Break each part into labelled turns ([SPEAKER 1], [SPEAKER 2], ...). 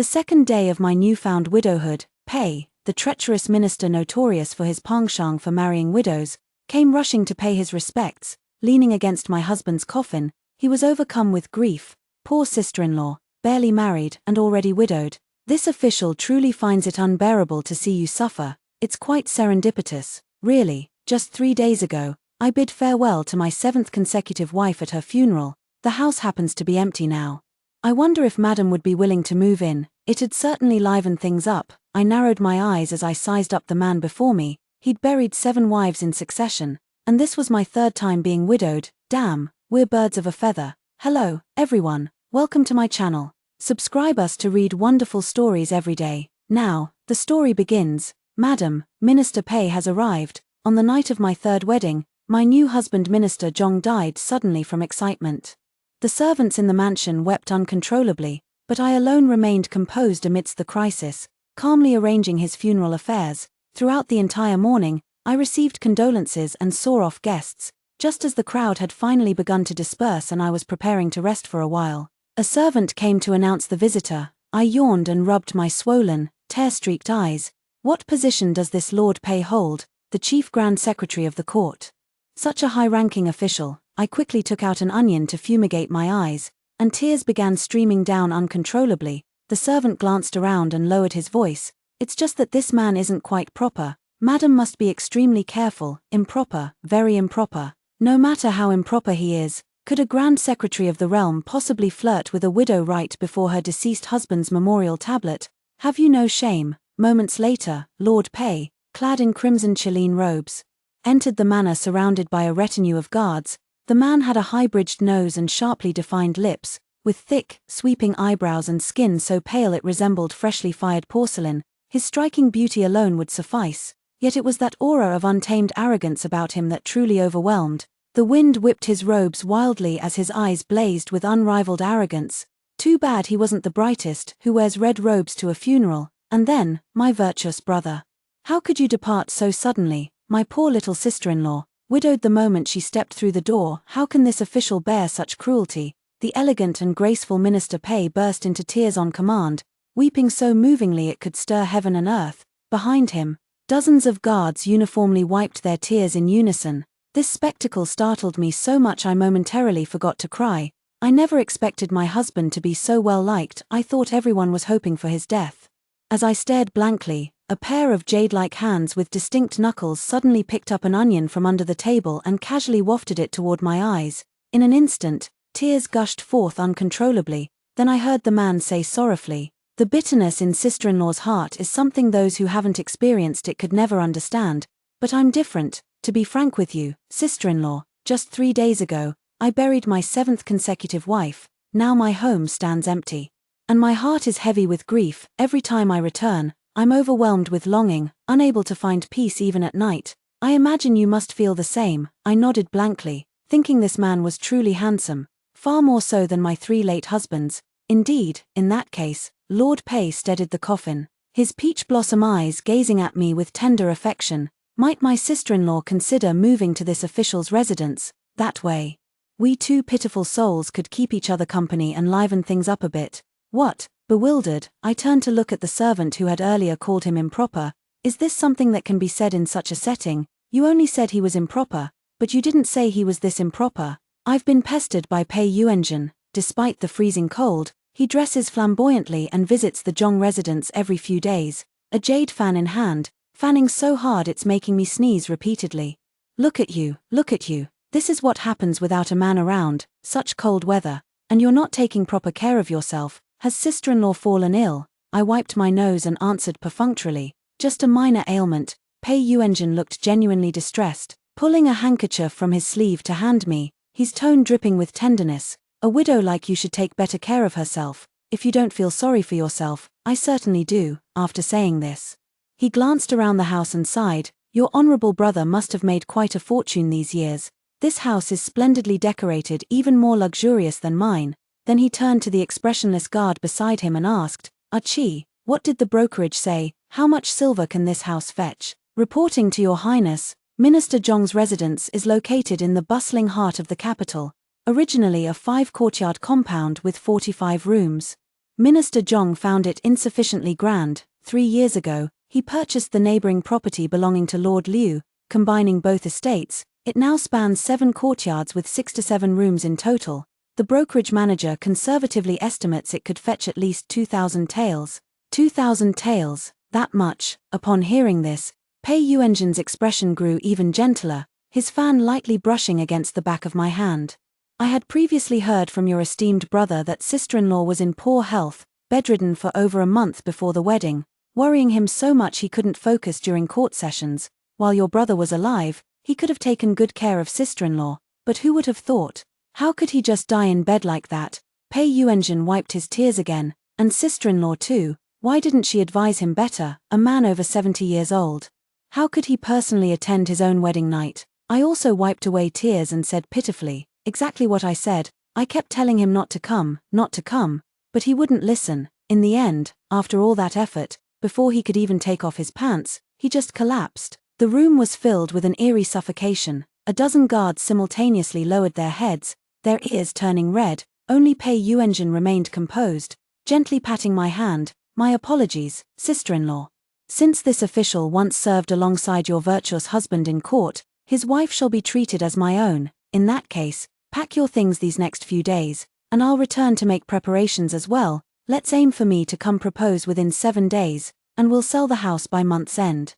[SPEAKER 1] The second day of my newfound widowhood, Pei, the treacherous minister notorious for his penchant for marrying widows, came rushing to pay his respects. Leaning against my husband's coffin, he was overcome with grief. Poor sister-in-law, barely married and already widowed. This official truly finds it unbearable to see you suffer. It's quite serendipitous, really. Just 3 days ago, I bid farewell to my 7th consecutive wife at her funeral. The house happens to be empty now. I wonder if Madam would be willing to move in. It'd certainly liven things up. I narrowed my eyes as I sized up the man before me. He'd buried 7 wives in succession, and this was my 3rd time being widowed. Damn, we're birds of a feather. Hello, everyone. Welcome to my channel. Subscribe us to read wonderful stories every day. Now, the story begins. Madam, Minister Pei has arrived. On the night of my 3rd wedding, my new husband Minister Zhong died suddenly from excitement. The servants in the mansion wept uncontrollably, but I alone remained composed amidst the crisis, calmly arranging his funeral affairs. Throughout the entire morning, I received condolences and saw off guests. Just as the crowd had finally begun to disperse and I was preparing to rest for a while, a servant came to announce the visitor. I yawned and rubbed my swollen, tear-streaked eyes. What position does this Lord Pei hold? The Chief Grand Secretary of the court. Such a high-ranking official. I quickly took out an onion to fumigate my eyes, and tears began streaming down uncontrollably. The servant glanced around and lowered his voice. It's just that this man isn't quite proper. Madam must be extremely careful. Improper, very improper. No matter how improper he is, could a Grand Secretary of the realm possibly flirt with a widow right before her deceased husband's memorial tablet? Have you no shame? Moments later, Lord Pei, clad in crimson chelene robes, entered the manor surrounded by a retinue of guards. The man had a high-bridged nose and sharply defined lips, with thick, sweeping eyebrows and skin so pale it resembled freshly fired porcelain. His striking beauty alone would suffice, yet it was that aura of untamed arrogance about him that truly overwhelmed. The wind whipped his robes wildly as his eyes blazed with unrivaled arrogance. Too bad he wasn't the brightest who wears red robes to a funeral. And then, my virtuous brother. How could you depart so suddenly, my poor little sister-in-law, widowed the moment she stepped through the door? How can this official bear such cruelty? The elegant and graceful Minister Pei burst into tears on command, weeping so movingly it could stir heaven and earth. Behind him, dozens of guards uniformly wiped their tears in unison. This spectacle startled me so much I momentarily forgot to cry. I never expected my husband to be so well liked. I thought everyone was hoping for his death. As I stared blankly, a pair of jade-like hands with distinct knuckles suddenly picked up an onion from under the table and casually wafted it toward my eyes. In an instant, tears gushed forth uncontrollably. Then I heard the man say sorrowfully, "The bitterness in sister-in-law's heart is something those who haven't experienced it could never understand. But I'm different, to be frank with you, sister-in-law. Just 3 days ago, I buried my 7th consecutive wife. Now my home stands empty. And my heart is heavy with grief. Every time I return, I'm overwhelmed with longing, unable to find peace even at night. I imagine you must feel the same." I nodded blankly, thinking this man was truly handsome, far more so than my 3 late husbands. Indeed, in that case, Lord Pei steadied the coffin, his peach blossom eyes gazing at me with tender affection. Might my sister-in-law consider moving to this official's residence? That way, we 2 pitiful souls could keep each other company and liven things up a bit. What? Bewildered, I turned to look at the servant who had earlier called him improper. Is this something that can be said in such a setting? You only said he was improper, but you didn't say he was this improper. I've been pestered by Pei Yuanzhen. Despite the freezing cold, he dresses flamboyantly and visits the Zhong residence every few days, a jade fan in hand, fanning so hard it's making me sneeze repeatedly. Look at you, look at you. This is what happens without a man around, such cold weather, and you're not taking proper care of yourself. Has sister-in-law fallen ill? I wiped my nose and answered perfunctorily, just a minor ailment. Pei Yuanzhen looked genuinely distressed, pulling a handkerchief from his sleeve to hand me, his tone dripping with tenderness. A widow like you should take better care of herself. If you don't feel sorry for yourself, I certainly do. After saying this, he glanced around the house and sighed. Your honorable brother must have made quite a fortune these years. This house is splendidly decorated, even more luxurious than mine. Then he turned to the expressionless guard beside him and asked, "Archie, what did the brokerage say? How much silver can this house fetch?" "Reporting to your highness, Minister Zhong's residence is located in the bustling heart of the capital, originally a 5-courtyard compound with 45 rooms. Minister Zhong found it insufficiently grand. 3 years ago, he purchased the neighboring property belonging to Lord Liu, combining both estates. It now spans 7 courtyards with 6 to 7 rooms in total. The brokerage manager conservatively estimates it could fetch at least 2,000 taels. 2,000 taels, that much. Upon hearing this, Pei Yuanzhen's expression grew even gentler, his fan lightly brushing against the back of my hand. I had previously heard from your esteemed brother that sister-in-law was in poor health, bedridden for over a month before the wedding, worrying him so much he couldn't focus during court sessions. While your brother was alive, he could have taken good care of sister-in-law, but who would have thought? How could he just die in bed like that? Pei Yuanzhen wiped his tears again. And sister-in-law too, why didn't she advise him better, a man over 70 years old? How could he personally attend his own wedding night? I also wiped away tears and said pitifully, exactly what I said. I kept telling him not to come, but he wouldn't listen. In the end, after all that effort, before he could even take off his pants, he just collapsed. The room was filled with an eerie suffocation. A dozen guards simultaneously lowered their heads, their ears turning red. Only Pei Yuanzhen remained composed, gently patting my hand. My apologies, sister-in-law. Since this official once served alongside your virtuous husband in court, his wife shall be treated as my own. In that case, pack your things these next few days, and I'll return to make preparations as well. Let's aim for me to come propose within 7 days, and we'll sell the house by month's end.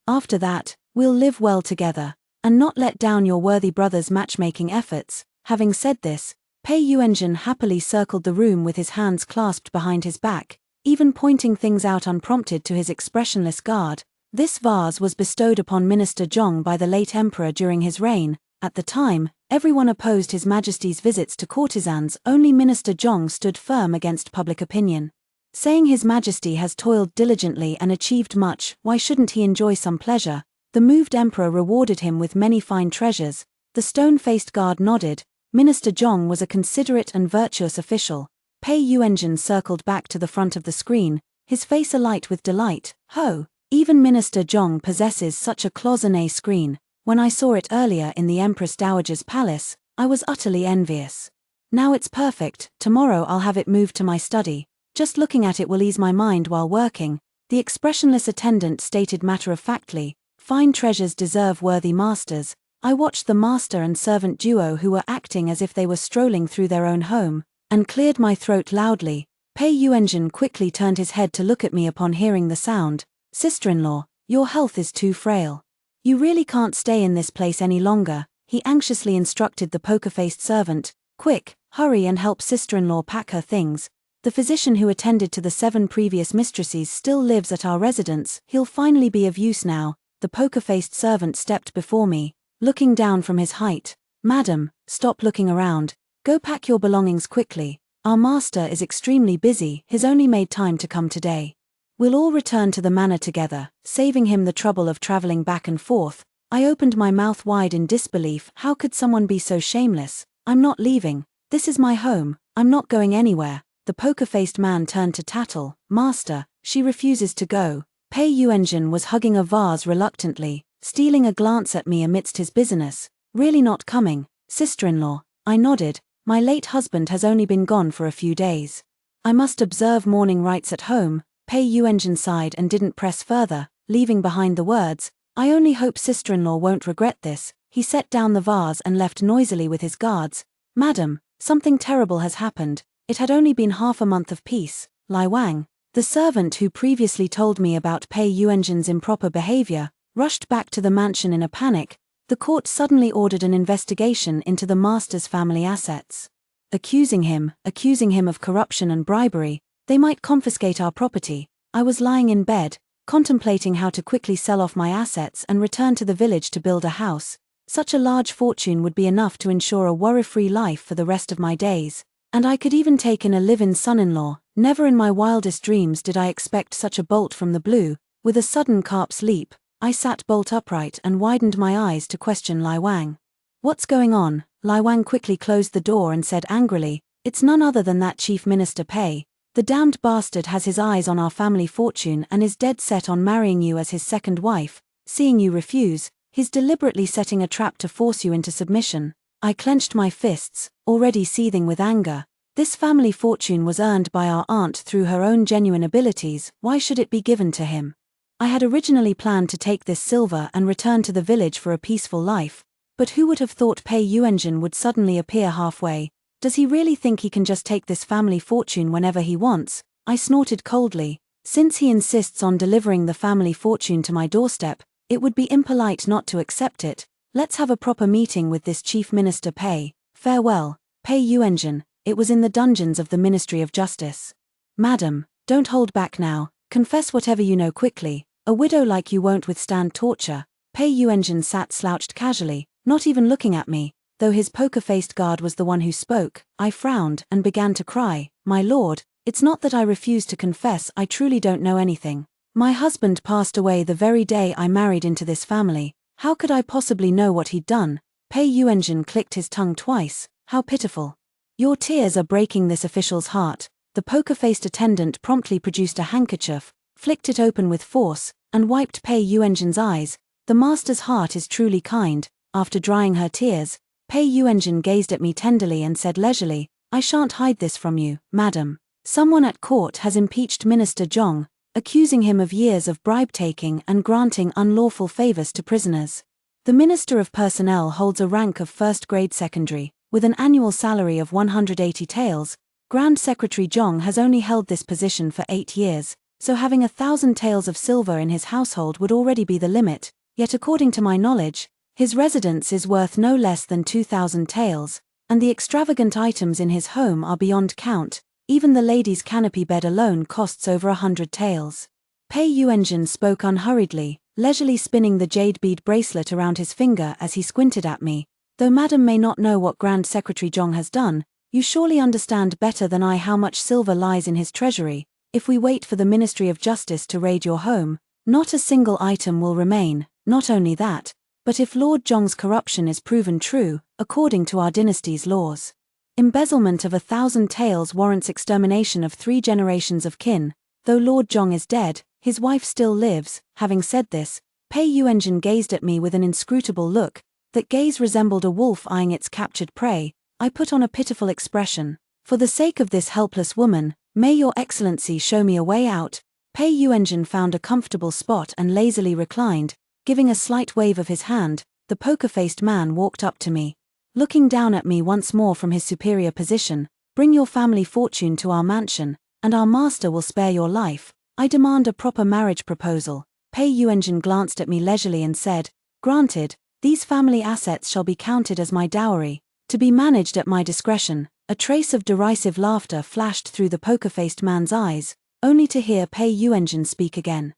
[SPEAKER 1] After that, we'll live well together, and not let down your worthy brother's matchmaking efforts. Having said this, Pei Yuanzhen happily circled the room with his hands clasped behind his back, even pointing things out unprompted to his expressionless guard. This vase was bestowed upon Minister Zhong by the late emperor during his reign. At the time, everyone opposed His Majesty's visits to courtesans. Only Minister Zhong stood firm against public opinion. Saying His Majesty has toiled diligently and achieved much, why shouldn't he enjoy some pleasure? The moved emperor rewarded him with many fine treasures. The stone-faced guard nodded. Minister Zhong was a considerate and virtuous official. Pei Yuanzhen circled back to the front of the screen, his face alight with delight. Ho! Even Minister Zhong possesses such a cloisonné screen. When I saw it earlier in the Empress Dowager's palace, I was utterly envious. Now it's perfect. Tomorrow I'll have it moved to my study. Just looking at it will ease my mind while working. The expressionless attendant stated matter-of-factly, fine treasures deserve worthy masters. I watched the master and servant duo who were acting as if they were strolling through their own home, and cleared my throat loudly. Pei Yuanzhen quickly turned his head to look at me upon hearing the sound. Sister-in-law, your health is too frail. You really can't stay in this place any longer, he anxiously instructed the poker-faced servant. Quick, hurry and help sister-in-law pack her things. The physician who attended to the 7 previous mistresses still lives at our residence. He'll finally be of use now. The poker-faced servant stepped before me, looking down from his height. Madam, stop looking around. Go pack your belongings quickly. Our master is extremely busy. He's only made time to come today. We'll all return to the manor together, saving him the trouble of traveling back and forth. I opened my mouth wide in disbelief. How could someone be so shameless? I'm not leaving. This is my home. I'm not going anywhere. The poker-faced man turned to tattle. Master, she refuses to go. Pei Yuanzhen was hugging a vase reluctantly, stealing a glance at me amidst his busyness. Really not coming, sister-in-law? I nodded. My late husband has only been gone for a few days. I must observe mourning rites at home. Pei Yuanzhen sighed and didn't press further, leaving behind the words, I only hope sister-in-law won't regret this. He set down the vase and left noisily with his guards. Madam, something terrible has happened. It had only been half a month of peace. Lai Wang, the servant who previously told me about Pei Yuanzhen's improper behavior, rushed back to the mansion in a panic. The court suddenly ordered an investigation into the master's family assets. Accusing him of corruption and bribery. They might confiscate our property. I was lying in bed, contemplating how to quickly sell off my assets and return to the village to build a house. Such a large fortune would be enough to ensure a worry-free life for the rest of my days. And I could even take in a live-in son-in-law. Never in my wildest dreams did I expect such a bolt from the blue. With a sudden carp's leap, I sat bolt upright and widened my eyes to question Lai Wang. What's going on? Lai Wang quickly closed the door and said angrily, it's none other than that Chief Minister Pei. The damned bastard has his eyes on our family fortune and is dead set on marrying you as his second wife. Seeing you refuse, he's deliberately setting a trap to force you into submission. I clenched my fists, already seething with anger. This family fortune was earned by our aunt through her own genuine abilities, why should it be given to him? I had originally planned to take this silver and return to the village for a peaceful life, but who would have thought Pei Yuanjun would suddenly appear halfway? Does he really think he can just take this family fortune whenever he wants? I snorted coldly. Since he insists on delivering the family fortune to my doorstep, it would be impolite not to accept it. Let's have a proper meeting with this Chief Minister Pei. Farewell, Pei Yuanjun. It was in the dungeons of the Ministry of Justice. Madam, don't hold back now, confess whatever you know quickly. A widow like you won't withstand torture. Pei Yuanjun sat slouched casually, not even looking at me, though his poker-faced guard was the one who spoke. I frowned and began to cry. My lord, it's not that I refuse to confess, I truly don't know anything. My husband passed away the very day I married into this family. How could I possibly know what he'd done? Pei Yuanjun clicked his tongue twice. How pitiful. Your tears are breaking this official's heart. The poker-faced attendant promptly produced a handkerchief, flicked it open with force, and wiped Pei Yuanjun's eyes. The master's heart is truly kind. After drying her tears, Pei Yuanjun gazed at me tenderly and said leisurely, I shan't hide this from you, madam. Someone at court has impeached Minister Zhong, accusing him of years of bribe-taking and granting unlawful favors to prisoners. The Minister of Personnel holds a rank of first-grade secondary, with an annual salary of 180 taels. Grand Secretary Zhong has only held this position for 8 years, so having 1,000 taels of silver in his household would already be the limit, yet according to my knowledge, his residence is worth no less than 2,000 taels, and the extravagant items in his home are beyond count. Even the lady's canopy bed alone costs over 100 taels. Pei Yuanjun spoke unhurriedly, leisurely spinning the jade bead bracelet around his finger as he squinted at me. Though madam may not know what Grand Secretary Zhong has done, you surely understand better than I how much silver lies in his treasury. If we wait for the Ministry of Justice to raid your home, not a single item will remain. Not only that, but if Lord Zhong's corruption is proven true, according to our dynasty's laws, embezzlement of 1,000 taels warrants extermination of 3 generations of kin. Though Lord Zhong is dead, his wife still lives. Having said this, Pei Yuanjun gazed at me with an inscrutable look. That gaze resembled a wolf eyeing its captured prey. I put on a pitiful expression. For the sake of this helpless woman, may your excellency show me a way out. Pei Yuanjun found a comfortable spot and lazily reclined. Giving a slight wave of his hand, the poker-faced man walked up to me. Looking down at me once more from his superior position, bring your family fortune to our mansion, and our master will spare your life. I demand a proper marriage proposal. Pei Yuanjun glanced at me leisurely and said, granted. These family assets shall be counted as my dowry, to be managed at my discretion. A trace of derisive laughter flashed through the poker-faced man's eyes, only to hear Pei Yuanjun speak again.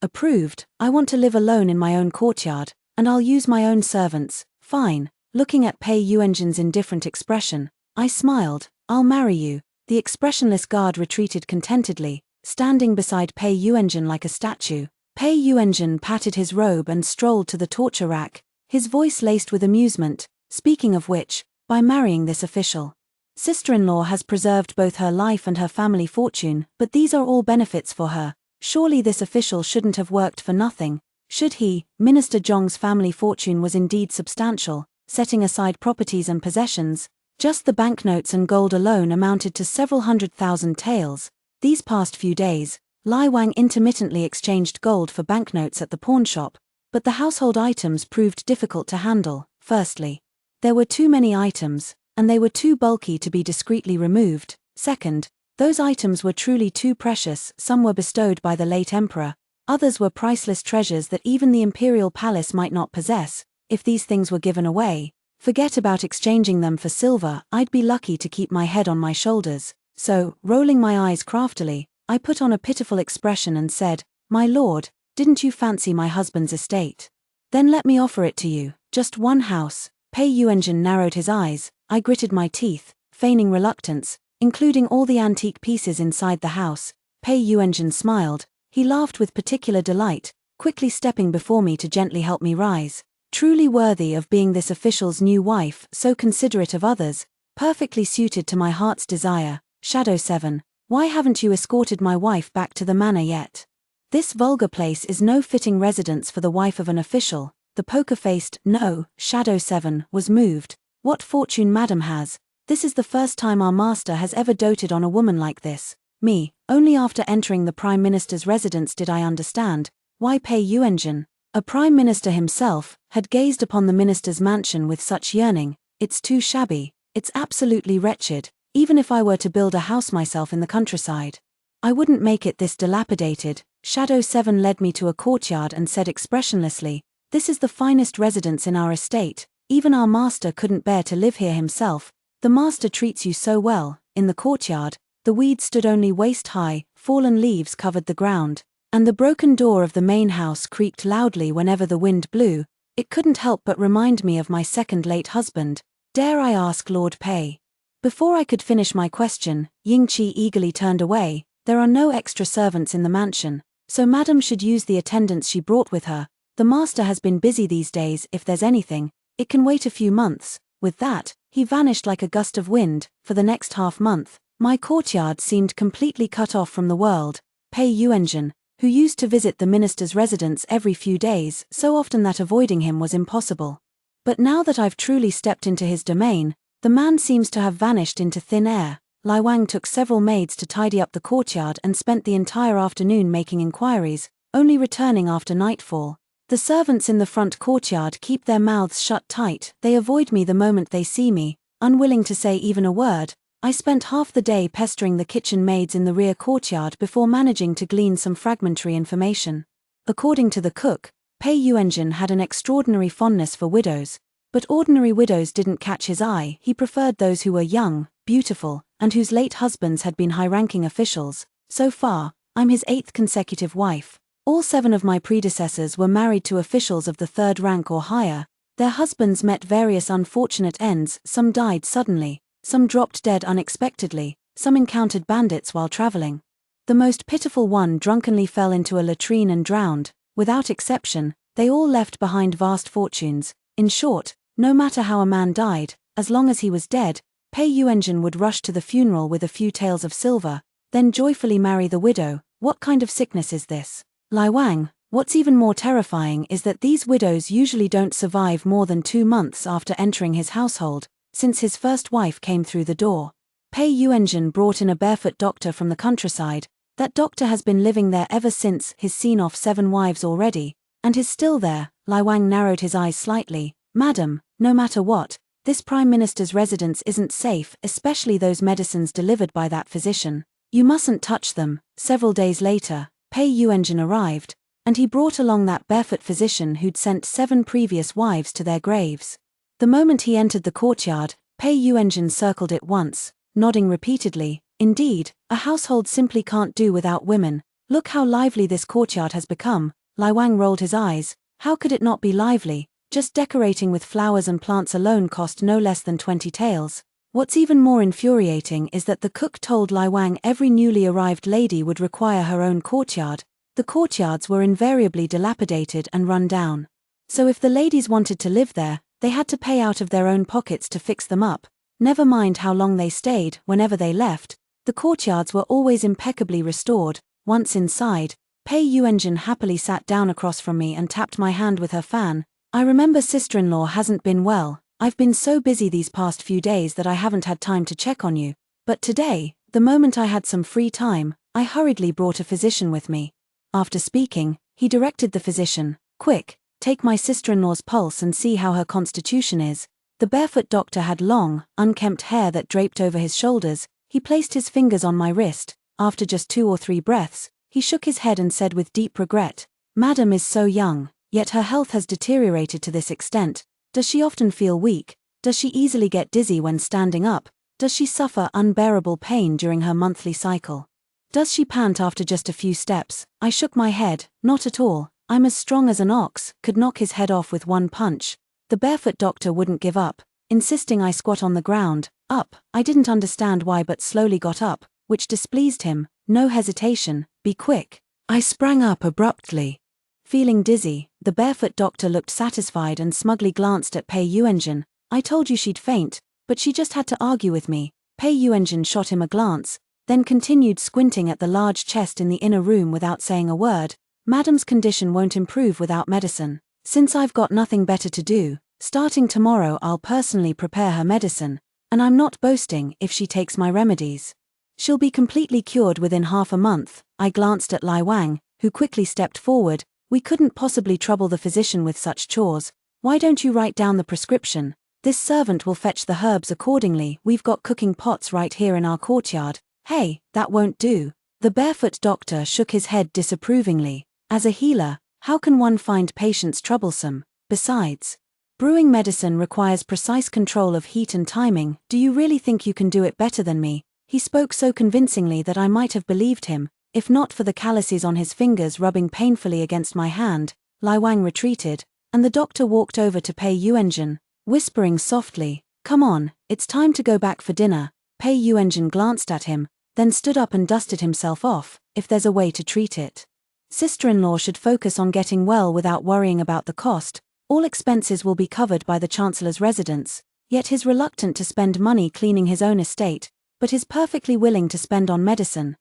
[SPEAKER 1] Approved. I want to live alone in my own courtyard, and I'll use my own servants. Fine. Looking at Pei Yuanjun's indifferent expression, I smiled. I'll marry you. The expressionless guard retreated contentedly, standing beside Pei Yuanjun like a statue. Pei Yuanjun patted his robe and strolled to the torture rack, his voice laced with amusement. Speaking of which, by marrying this official, sister-in-law has preserved both her life and her family fortune, but these are all benefits for her. Surely this official shouldn't have worked for nothing, should he? Minister Zhong's family fortune was indeed substantial, setting aside properties and possessions. Just the banknotes and gold alone amounted to several 100,000 taels. These past few days, Lai Wang intermittently exchanged gold for banknotes at the pawnshop, but the household items proved difficult to handle. Firstly, there were too many items, and they were too bulky to be discreetly removed. Second, those items were truly too precious. Some were bestowed by the late emperor, others were priceless treasures that even the imperial palace might not possess. If these things were given away, forget about exchanging them for silver, I'd be lucky to keep my head on my shoulders. So, rolling my eyes craftily, I put on a pitiful expression and said, my lord, didn't you fancy my husband's estate? Then let me offer it to you, just one house. Pei Yuanjun narrowed his eyes. I gritted my teeth, feigning reluctance, including all the antique pieces inside the house. Pei Yuanjun smiled. He laughed with particular delight, quickly stepping before me to gently help me rise. Truly worthy of being this official's new wife, so considerate of others, perfectly suited to my heart's desire. Shadow 7, why haven't you escorted my wife back to the manor yet? This vulgar place is no fitting residence for the wife of an official. The poker-faced, no, Shadow 7, was moved. What fortune madam has? This is the first time our master has ever doted on a woman like this. Me, only after entering the Prime Minister's residence did I understand why Pei Yuanjun, a Prime Minister himself, had gazed upon the minister's mansion with such yearning. It's too shabby, it's absolutely wretched. Even if I were to build a house myself in the countryside, I wouldn't make it this dilapidated. Shadow 7 led me to a courtyard and said expressionlessly, "This is the finest residence in our estate. Even our master couldn't bear to live here himself. The master treats you so well." In the courtyard, the weeds stood only waist-high, fallen leaves covered the ground, and the broken door of the main house creaked loudly whenever the wind blew. It couldn't help but remind me of my second late husband. "Dare I ask, Lord Pei?" Before I could finish my question, Yingqi eagerly turned away. "There are no extra servants in the mansion, so Madam should use the attendants she brought with her. The master has been busy these days. If there's anything, it can wait a few months." With that, he vanished like a gust of wind. For the next half-month, my courtyard seemed completely cut off from the world. Pei Yuanjun, who used to visit the minister's residence every few days, so often that avoiding him was impossible. But now that I've truly stepped into his domain, the man seems to have vanished into thin air. Lai Wang took several maids to tidy up the courtyard and spent the entire afternoon making inquiries, only returning after nightfall. The servants in the front courtyard keep their mouths shut tight. They avoid me the moment they see me, unwilling to say even a word. I spent half the day pestering the kitchen maids in the rear courtyard before managing to glean some fragmentary information. According to the cook, Pei Yuanjun had an extraordinary fondness for widows, but ordinary widows didn't catch his eye. He preferred those who were young, beautiful, and whose late husbands had been high-ranking officials. So far, I'm his 8th consecutive wife. All 7 of my predecessors were married to officials of the 3rd rank or higher. Their husbands met various unfortunate ends. Some died suddenly, some dropped dead unexpectedly, some encountered bandits while traveling. The most pitiful one drunkenly fell into a latrine and drowned. Without exception, they all left behind vast fortunes. In short, no matter how a man died, as long as he was dead, Pei Yuanjun would rush to the funeral with a few taels of silver, then joyfully marry the widow. What kind of sickness is this? Lai Wang, what's even more terrifying is that these widows usually don't survive more than 2 months after entering his household, since his first wife came through the door. Pei Yuanjun brought in a barefoot doctor from the countryside. That doctor has been living there ever since. He's seen off 7 wives already, and is still there. Lai Wang narrowed his eyes slightly. "Madam, no matter what, this Prime Minister's residence isn't safe, especially those medicines delivered by that physician. You mustn't touch them." Several days later, Pei Yuanjun arrived, and he brought along that barefoot physician who'd sent 7 previous wives to their graves. The moment he entered the courtyard, Pei Yuanjun circled it once, nodding repeatedly. "Indeed, a household simply can't do without women. Look how lively this courtyard has become." Lai Wang rolled his eyes. How could it not be lively? Just decorating with flowers and plants alone cost no less than 20 taels. What's even more infuriating is that the cook told Lai Wang every newly arrived lady would require her own courtyard. The courtyards were invariably dilapidated and run down. So if the ladies wanted to live there, they had to pay out of their own pockets to fix them up. Never mind how long they stayed. Whenever they left, the courtyards were always impeccably restored. Once inside, Pei Yuanjun happily sat down across from me and tapped my hand with her fan. "I remember sister-in-law hasn't been well. I've been so busy these past few days that I haven't had time to check on you. But today, the moment I had some free time, I hurriedly brought a physician with me." After speaking, he directed the physician, "Quick, take my sister-in-law's pulse and see how her constitution is." The barefoot doctor had long, unkempt hair that draped over his shoulders. He placed his fingers on my wrist. After just 2 or 3 breaths, he shook his head and said with deep regret, "Madam is so young, yet her health has deteriorated to this extent. Does she often feel weak? Does she easily get dizzy when standing up? Does she suffer unbearable pain during her monthly cycle? Does she pant after just a few steps?" I shook my head. "Not at all. I'm as strong as an ox, could knock his head off with one punch." The barefoot doctor wouldn't give up, insisting I squat on the ground. Up. I didn't understand why but slowly got up, which displeased him. "No hesitation, be quick." I sprang up abruptly. Feeling dizzy, the barefoot doctor looked satisfied and smugly glanced at Pei Yuanjun. "I told you she'd faint, but she just had to argue with me." Pei Yuanjun shot him a glance, then continued squinting at the large chest in the inner room without saying a word. "Madam's condition won't improve without medicine. Since I've got nothing better to do, starting tomorrow I'll personally prepare her medicine. And I'm not boasting if she takes my remedies. She'll be completely cured within half a month. I glanced at Lai Wang, who quickly stepped forward. We couldn't possibly trouble the physician with such chores. Why don't you write down the prescription? This servant will fetch the herbs accordingly. We've got cooking pots right here in our courtyard. Hey, that won't do. The barefoot doctor shook his head disapprovingly. As a healer, how can one find patients troublesome? Besides, brewing medicine requires precise control of heat and timing. Do you really think you can do it better than me? He spoke so convincingly that I might have believed him, if not for the calluses on his fingers rubbing painfully against my hand. Lai Wang retreated, and the doctor walked over to Pei Yuanjun, whispering softly, "Come on, it's time to go back for dinner." Pei Yuanjun glanced at him, then stood up and dusted himself off. If there's a way to treat it, sister-in-law should focus on getting well without worrying about the cost. All expenses will be covered by the Chancellor's residence, yet he's reluctant to spend money cleaning his own estate, but is perfectly willing to spend on medicine.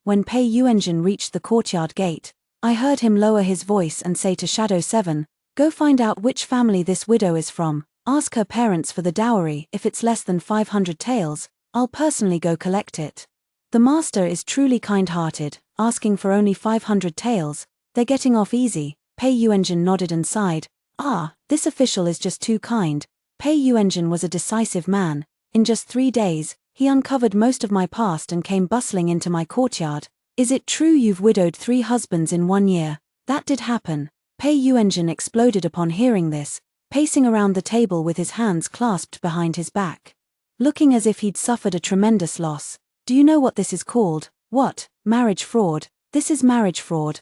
[SPEAKER 1] When Pei Yuanjun reached the courtyard gate, I heard him lower his voice and say to Shadow 7, "Go find out which family this widow is from, ask her parents for the dowry. If it's less than 500 taels, I'll personally go collect it." The master is truly kind-hearted, asking for only 500 taels, they're getting off easy. Pei Yuanjun nodded and sighed. This official is just too kind. Pei Yuanjun was a decisive man. In just 3 days, he uncovered most of my past and came bustling into my courtyard. "Is it true you've widowed 3 husbands in 1 year?" "That did happen." Pei Yuanjun exploded upon hearing this, pacing around the table with his hands clasped behind his back, looking as if he'd suffered a tremendous loss. "Do you know what this is called?" "What? Marriage fraud." "This is marriage fraud.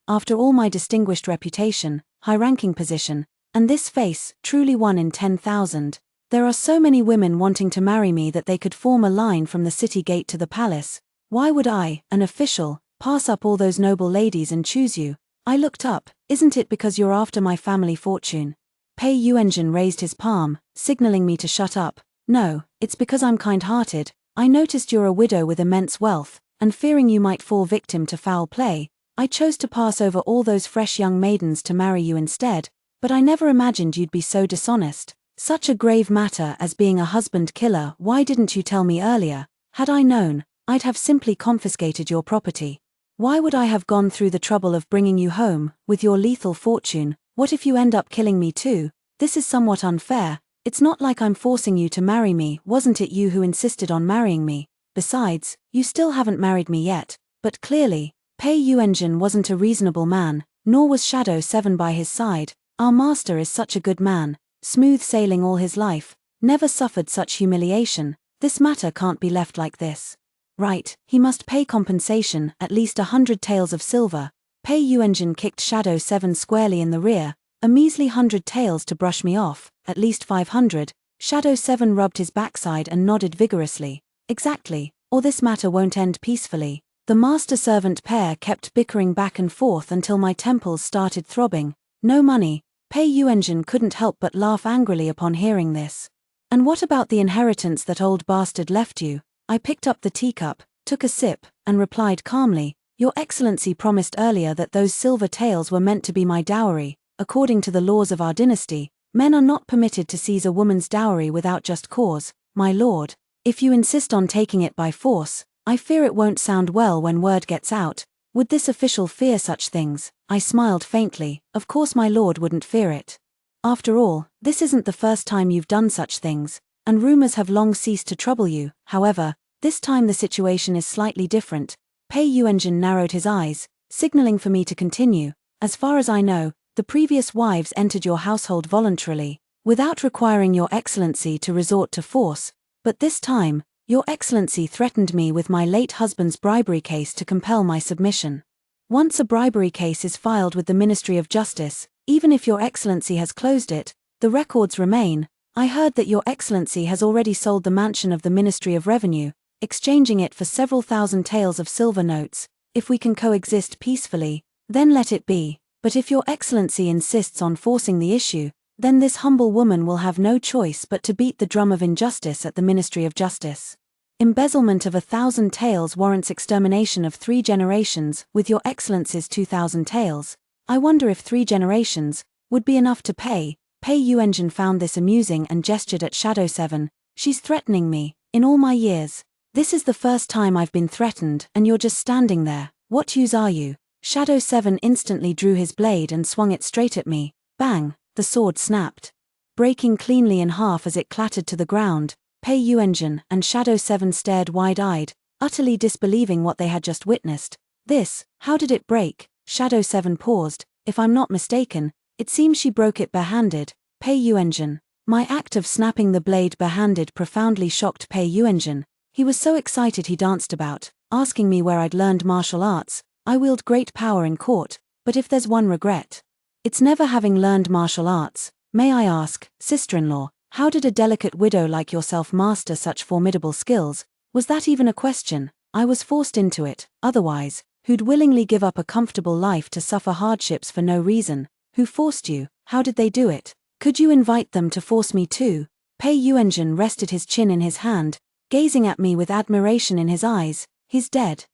[SPEAKER 1] After all my distinguished reputation, high-ranking position, and this face, truly 1 in 10,000. There are so many women wanting to marry me that they could form a line from the city gate to the palace. Why would I, an official, pass up all those noble ladies and choose you?" I looked up. "Isn't it because you're after my family fortune?" Pei Yuanjun raised his palm, signaling me to shut up. "No, it's because I'm kind-hearted. I noticed you're a widow with immense wealth, and fearing you might fall victim to foul play, I chose to pass over all those fresh young maidens to marry you instead, but I never imagined you'd be so dishonest. Such a grave matter as being a husband killer. Why didn't you tell me earlier? Had I known, I'd have simply confiscated your property. Why would I have gone through the trouble of bringing you home, with your lethal fortune? What if you end up killing me too? This is somewhat unfair. It's not like I'm forcing you to marry me. Wasn't it you who insisted on marrying me? Besides, you still haven't married me yet." But clearly, Pei Yuanjun wasn't a reasonable man, nor was Shadow 7 by his side. Our master is such a good man, smooth sailing all his life, never suffered such humiliation. This matter can't be left like this. Right, he must pay compensation, at least 100 taels of silver. Pei Yuanjun kicked Shadow 7 squarely in the rear. "A measly 100 taels to brush me off, at least 500. Shadow 7 rubbed his backside and nodded vigorously. "Exactly, or this matter won't end peacefully." The master-servant pair kept bickering back and forth until my temples started throbbing. No money. Pei Yuanjun couldn't help but laugh angrily upon hearing this. "And what about the inheritance that old bastard left you?" I picked up the teacup, took a sip, and replied calmly, "Your Excellency promised earlier that those silver taels were meant to be my dowry. According to the laws of our dynasty, men are not permitted to seize a woman's dowry without just cause, my lord. If you insist on taking it by force, I fear it won't sound well when word gets out. Would this official fear such things?" I smiled faintly. "Of course my lord wouldn't fear it. After all, this isn't the first time you've done such things, and rumors have long ceased to trouble you. However, this time the situation is slightly different." Pei Yuanjun narrowed his eyes, signaling for me to continue. "As far as I know, the previous wives entered your household voluntarily, without requiring your Excellency to resort to force. But this time, your Excellency threatened me with my late husband's bribery case to compel my submission. Once a bribery case is filed with the Ministry of Justice, even if your Excellency has closed it, the records remain. I heard that your Excellency has already sold the mansion of the Ministry of Revenue, exchanging it for several thousand taels of silver notes. If we can coexist peacefully, then let it be. But if your Excellency insists on forcing the issue, then this humble woman will have no choice but to beat the drum of injustice at the Ministry of Justice. Embezzlement of 1,000 taels warrants extermination of 3 generations, with your Excellency's 2,000 taels. I wonder if 3 generations would be enough to pay." Pei Yuanjun found this amusing and gestured at Shadow 7. She's threatening me. In all my years, this is the first time I've been threatened, and you're just standing there. What use are you? Shadow 7 instantly drew his blade and swung it straight at me. Bang! The sword snapped, breaking cleanly in half as it clattered to the ground. Pei Yuanjun and Shadow 7 stared wide-eyed, utterly disbelieving what they had just witnessed. How did it break? Shadow 7 paused. If I'm not mistaken, it seems she broke it barehanded. Pei Yuanjun. My act of snapping the blade barehanded profoundly shocked Pei Yuanjun. He was so excited he danced about, asking me where I'd learned martial arts. I wield great power in court, but if there's one regret, it's never having learned martial arts. May I ask, sister-in-law, how did a delicate widow like yourself master such formidable skills? Was that even a question? I was forced into it. Otherwise, who'd willingly give up a comfortable life to suffer hardships for no reason? Who forced you? How did they do it? Could you invite them to force me too? Pei Yuanjun rested his chin in his hand, gazing at me with admiration in his eyes. He's dead.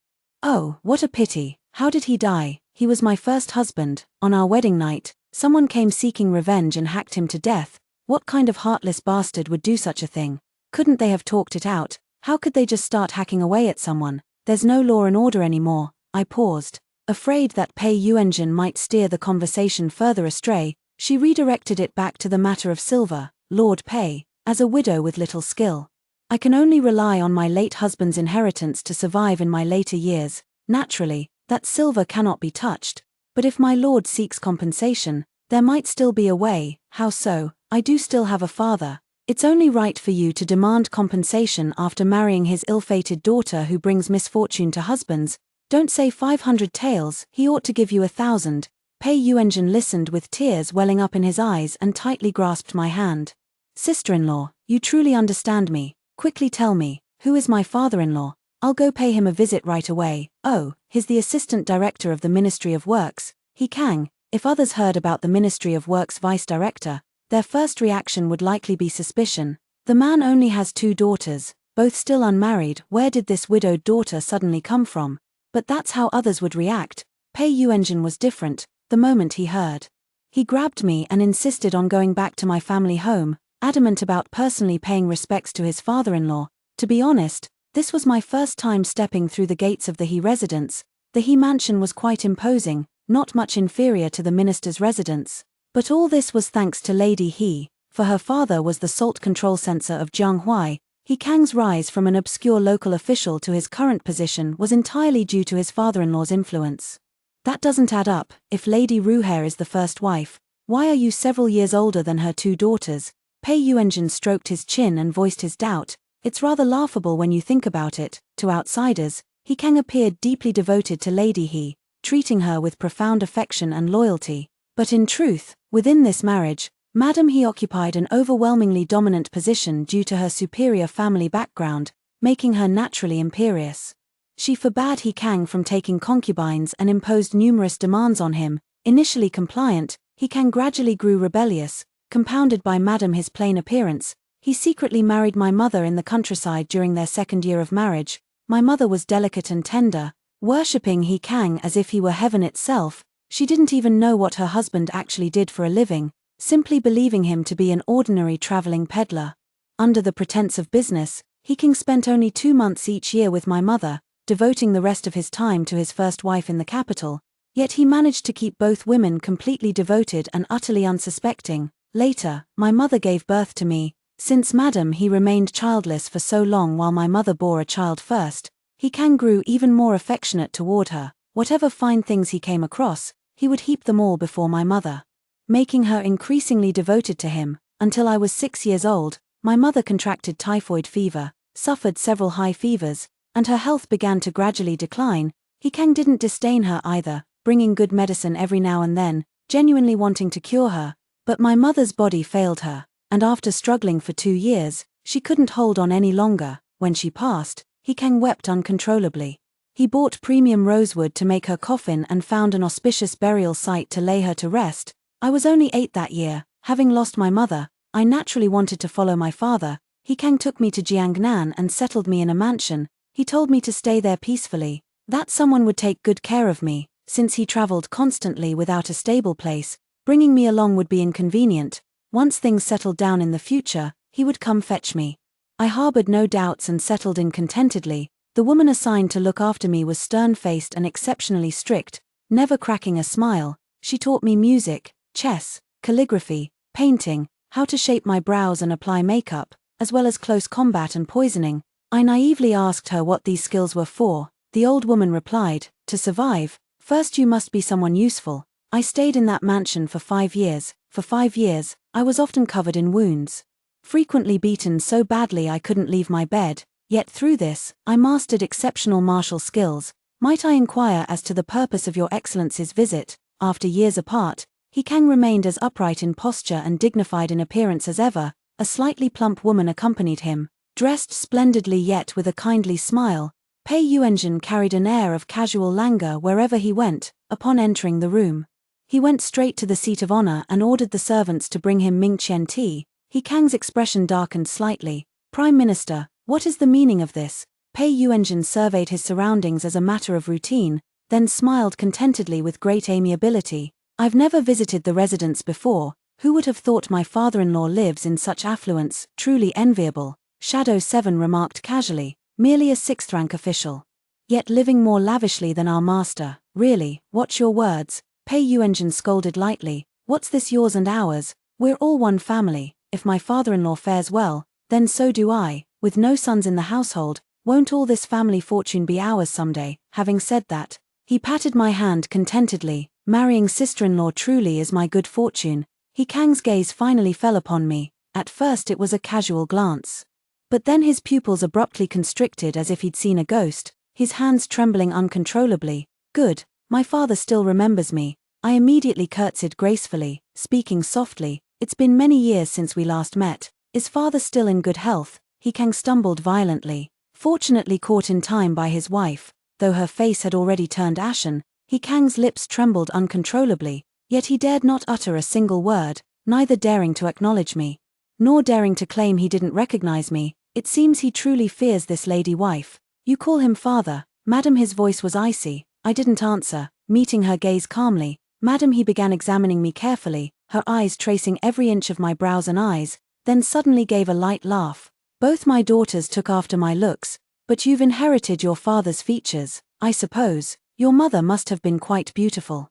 [SPEAKER 1] Oh, what a pity. How did he die? He was my first husband. On our wedding night, someone came seeking revenge and hacked him to death. What kind of heartless bastard would do such a thing? Couldn't they have talked it out? How could they just start hacking away at someone? There's no law and order anymore. I paused, afraid that Pei Yuanjun might steer the conversation further astray. She redirected it back to the matter of silver. Lord Pei, as a widow with little skill, I can only rely on my late husband's inheritance to survive in my later years. Naturally, that silver cannot be touched. But if my lord seeks compensation, there might still be a way. How so? I do still have a father. It's only right for you to demand compensation after marrying his ill-fated daughter who brings misfortune to husbands. Don't say 500 taels, he ought to give you 1,000. Pei Yuanjun listened with tears welling up in his eyes and tightly grasped my hand. Sister-in-law, you truly understand me. Quickly tell me, who is my father-in-law? I'll go pay him a visit right away. Oh, he's the assistant director of the Ministry of Works. He Kang. If others heard about the Ministry of Works vice director, their first reaction would likely be suspicion. The man only has 2 daughters, both still unmarried. Where did this widowed daughter suddenly come from? But that's how others would react. Pei Yuanjun was different. The moment he heard, he grabbed me and insisted on going back to my family home, adamant about personally paying respects to his father-in-law. To be honest, this was my first time stepping through the gates of the He residence. The He mansion was quite imposing, not much inferior to the minister's residence. But all this was thanks to Lady He, for her father was the salt control censor of Jianghuai. He Kang's rise from an obscure local official to his current position was entirely due to his father-in-law's influence. That doesn't add up. If Lady Ruhair is the first wife, why are you several years older than her 2 daughters? Pei Yuanjun stroked his chin and voiced his doubt. It's rather laughable when you think about it. To outsiders, He Kang appeared deeply devoted to Lady He, treating her with profound affection and loyalty. But in truth, within this marriage, Madame He occupied an overwhelmingly dominant position due to her superior family background, making her naturally imperious. She forbade He Kang from taking concubines and imposed numerous demands on him. Initially compliant, He Kang gradually grew rebellious, compounded by Madame His plain appearance. He secretly married my mother in the countryside during their 2nd year of marriage. My mother was delicate and tender, worshipping He Kang as if he were heaven itself. She didn't even know what her husband actually did for a living, simply believing him to be an ordinary traveling peddler. Under the pretense of business, He Kang spent only 2 months each year with my mother, devoting the rest of his time to his first wife in the capital. Yet he managed to keep both women completely devoted and utterly unsuspecting. Later, my mother gave birth to me. Since Madame He remained childless for so long while my mother bore a child first, He Kang grew even more affectionate toward her. Whatever fine things he came across, he would heap them all before my mother, making her increasingly devoted to him. Until I was 6 years old, my mother contracted typhoid fever, suffered several high fevers, and her health began to gradually decline. He Kang didn't disdain her either, bringing good medicine every now and then, genuinely wanting to cure her. But my mother's body failed her, and after struggling for 2 years, she couldn't hold on any longer. When she passed, He Kang wept uncontrollably. He bought premium rosewood to make her coffin and found an auspicious burial site to lay her to rest. I was only 8 that year. Having lost my mother, I naturally wanted to follow my father. He Kang took me to Jiangnan and settled me in a mansion. He told me to stay there peacefully, that someone would take good care of me. Since he traveled constantly without a stable place, bringing me along would be inconvenient. Once things settled down in the future, he would come fetch me. I harbored no doubts and settled in contentedly. The woman assigned to look after me was stern-faced and exceptionally strict, never cracking a smile. She taught me music, chess, calligraphy, painting, how to shape my brows and apply makeup, as well as close combat and poisoning. I naively asked her what these skills were for. The old woman replied, "To survive, first you must be someone useful." I stayed in that mansion for 5 years. For 5 years, I was often covered in wounds, frequently beaten so badly I couldn't leave my bed. Yet through this, I mastered exceptional martial skills. Might I inquire as to the purpose of your Excellency's visit? After years apart, He Kang remained as upright in posture and dignified in appearance as ever. A slightly plump woman accompanied him, dressed splendidly yet with a kindly smile. Pei Yuanzhen carried an air of casual languor wherever he went. Upon entering the room, he went straight to the seat of honor and ordered the servants to bring him Mingqian tea. He Kang's expression darkened slightly. "Prime Minister, what is the meaning of this?" Pei Yuanzhen surveyed his surroundings as a matter of routine, then smiled contentedly with great amiability. "I've never visited the residence before. Who would have thought my father-in-law lives in such affluence? Truly enviable." Shadow 7 remarked casually, "Merely a 6th-rank official, yet living more lavishly than our master. Really, watch your words." Pei Yuanzhen scolded lightly, "What's this yours and ours? We're all one family. If my father-in-law fares well, then so do I. With no sons in the household, won't all this family fortune be ours someday?" Having said that, he patted my hand contentedly. "Marrying sister-in-law truly is my good fortune." He Kang's gaze finally fell upon me. At first it was a casual glance, but then his pupils abruptly constricted as if he'd seen a ghost, his hands trembling uncontrollably. "Good, my father still remembers me." I immediately curtsied gracefully, speaking softly, "It's been many years since we last met. Is father still in good health?" He Kang stumbled violently, fortunately caught in time by his wife. Though her face had already turned ashen, He Kang's lips trembled uncontrollably, yet he dared not utter a single word, neither daring to acknowledge me, nor daring to claim he didn't recognize me. It seems he truly fears this lady wife. "You call him father, madam?" His voice was icy. I didn't answer, meeting her gaze calmly. "Madam," he began, examining me carefully, her eyes tracing every inch of my brows and eyes, then suddenly gave a light laugh. "Both my daughters took after my looks, but you've inherited your father's features, I suppose. Your mother must have been quite beautiful."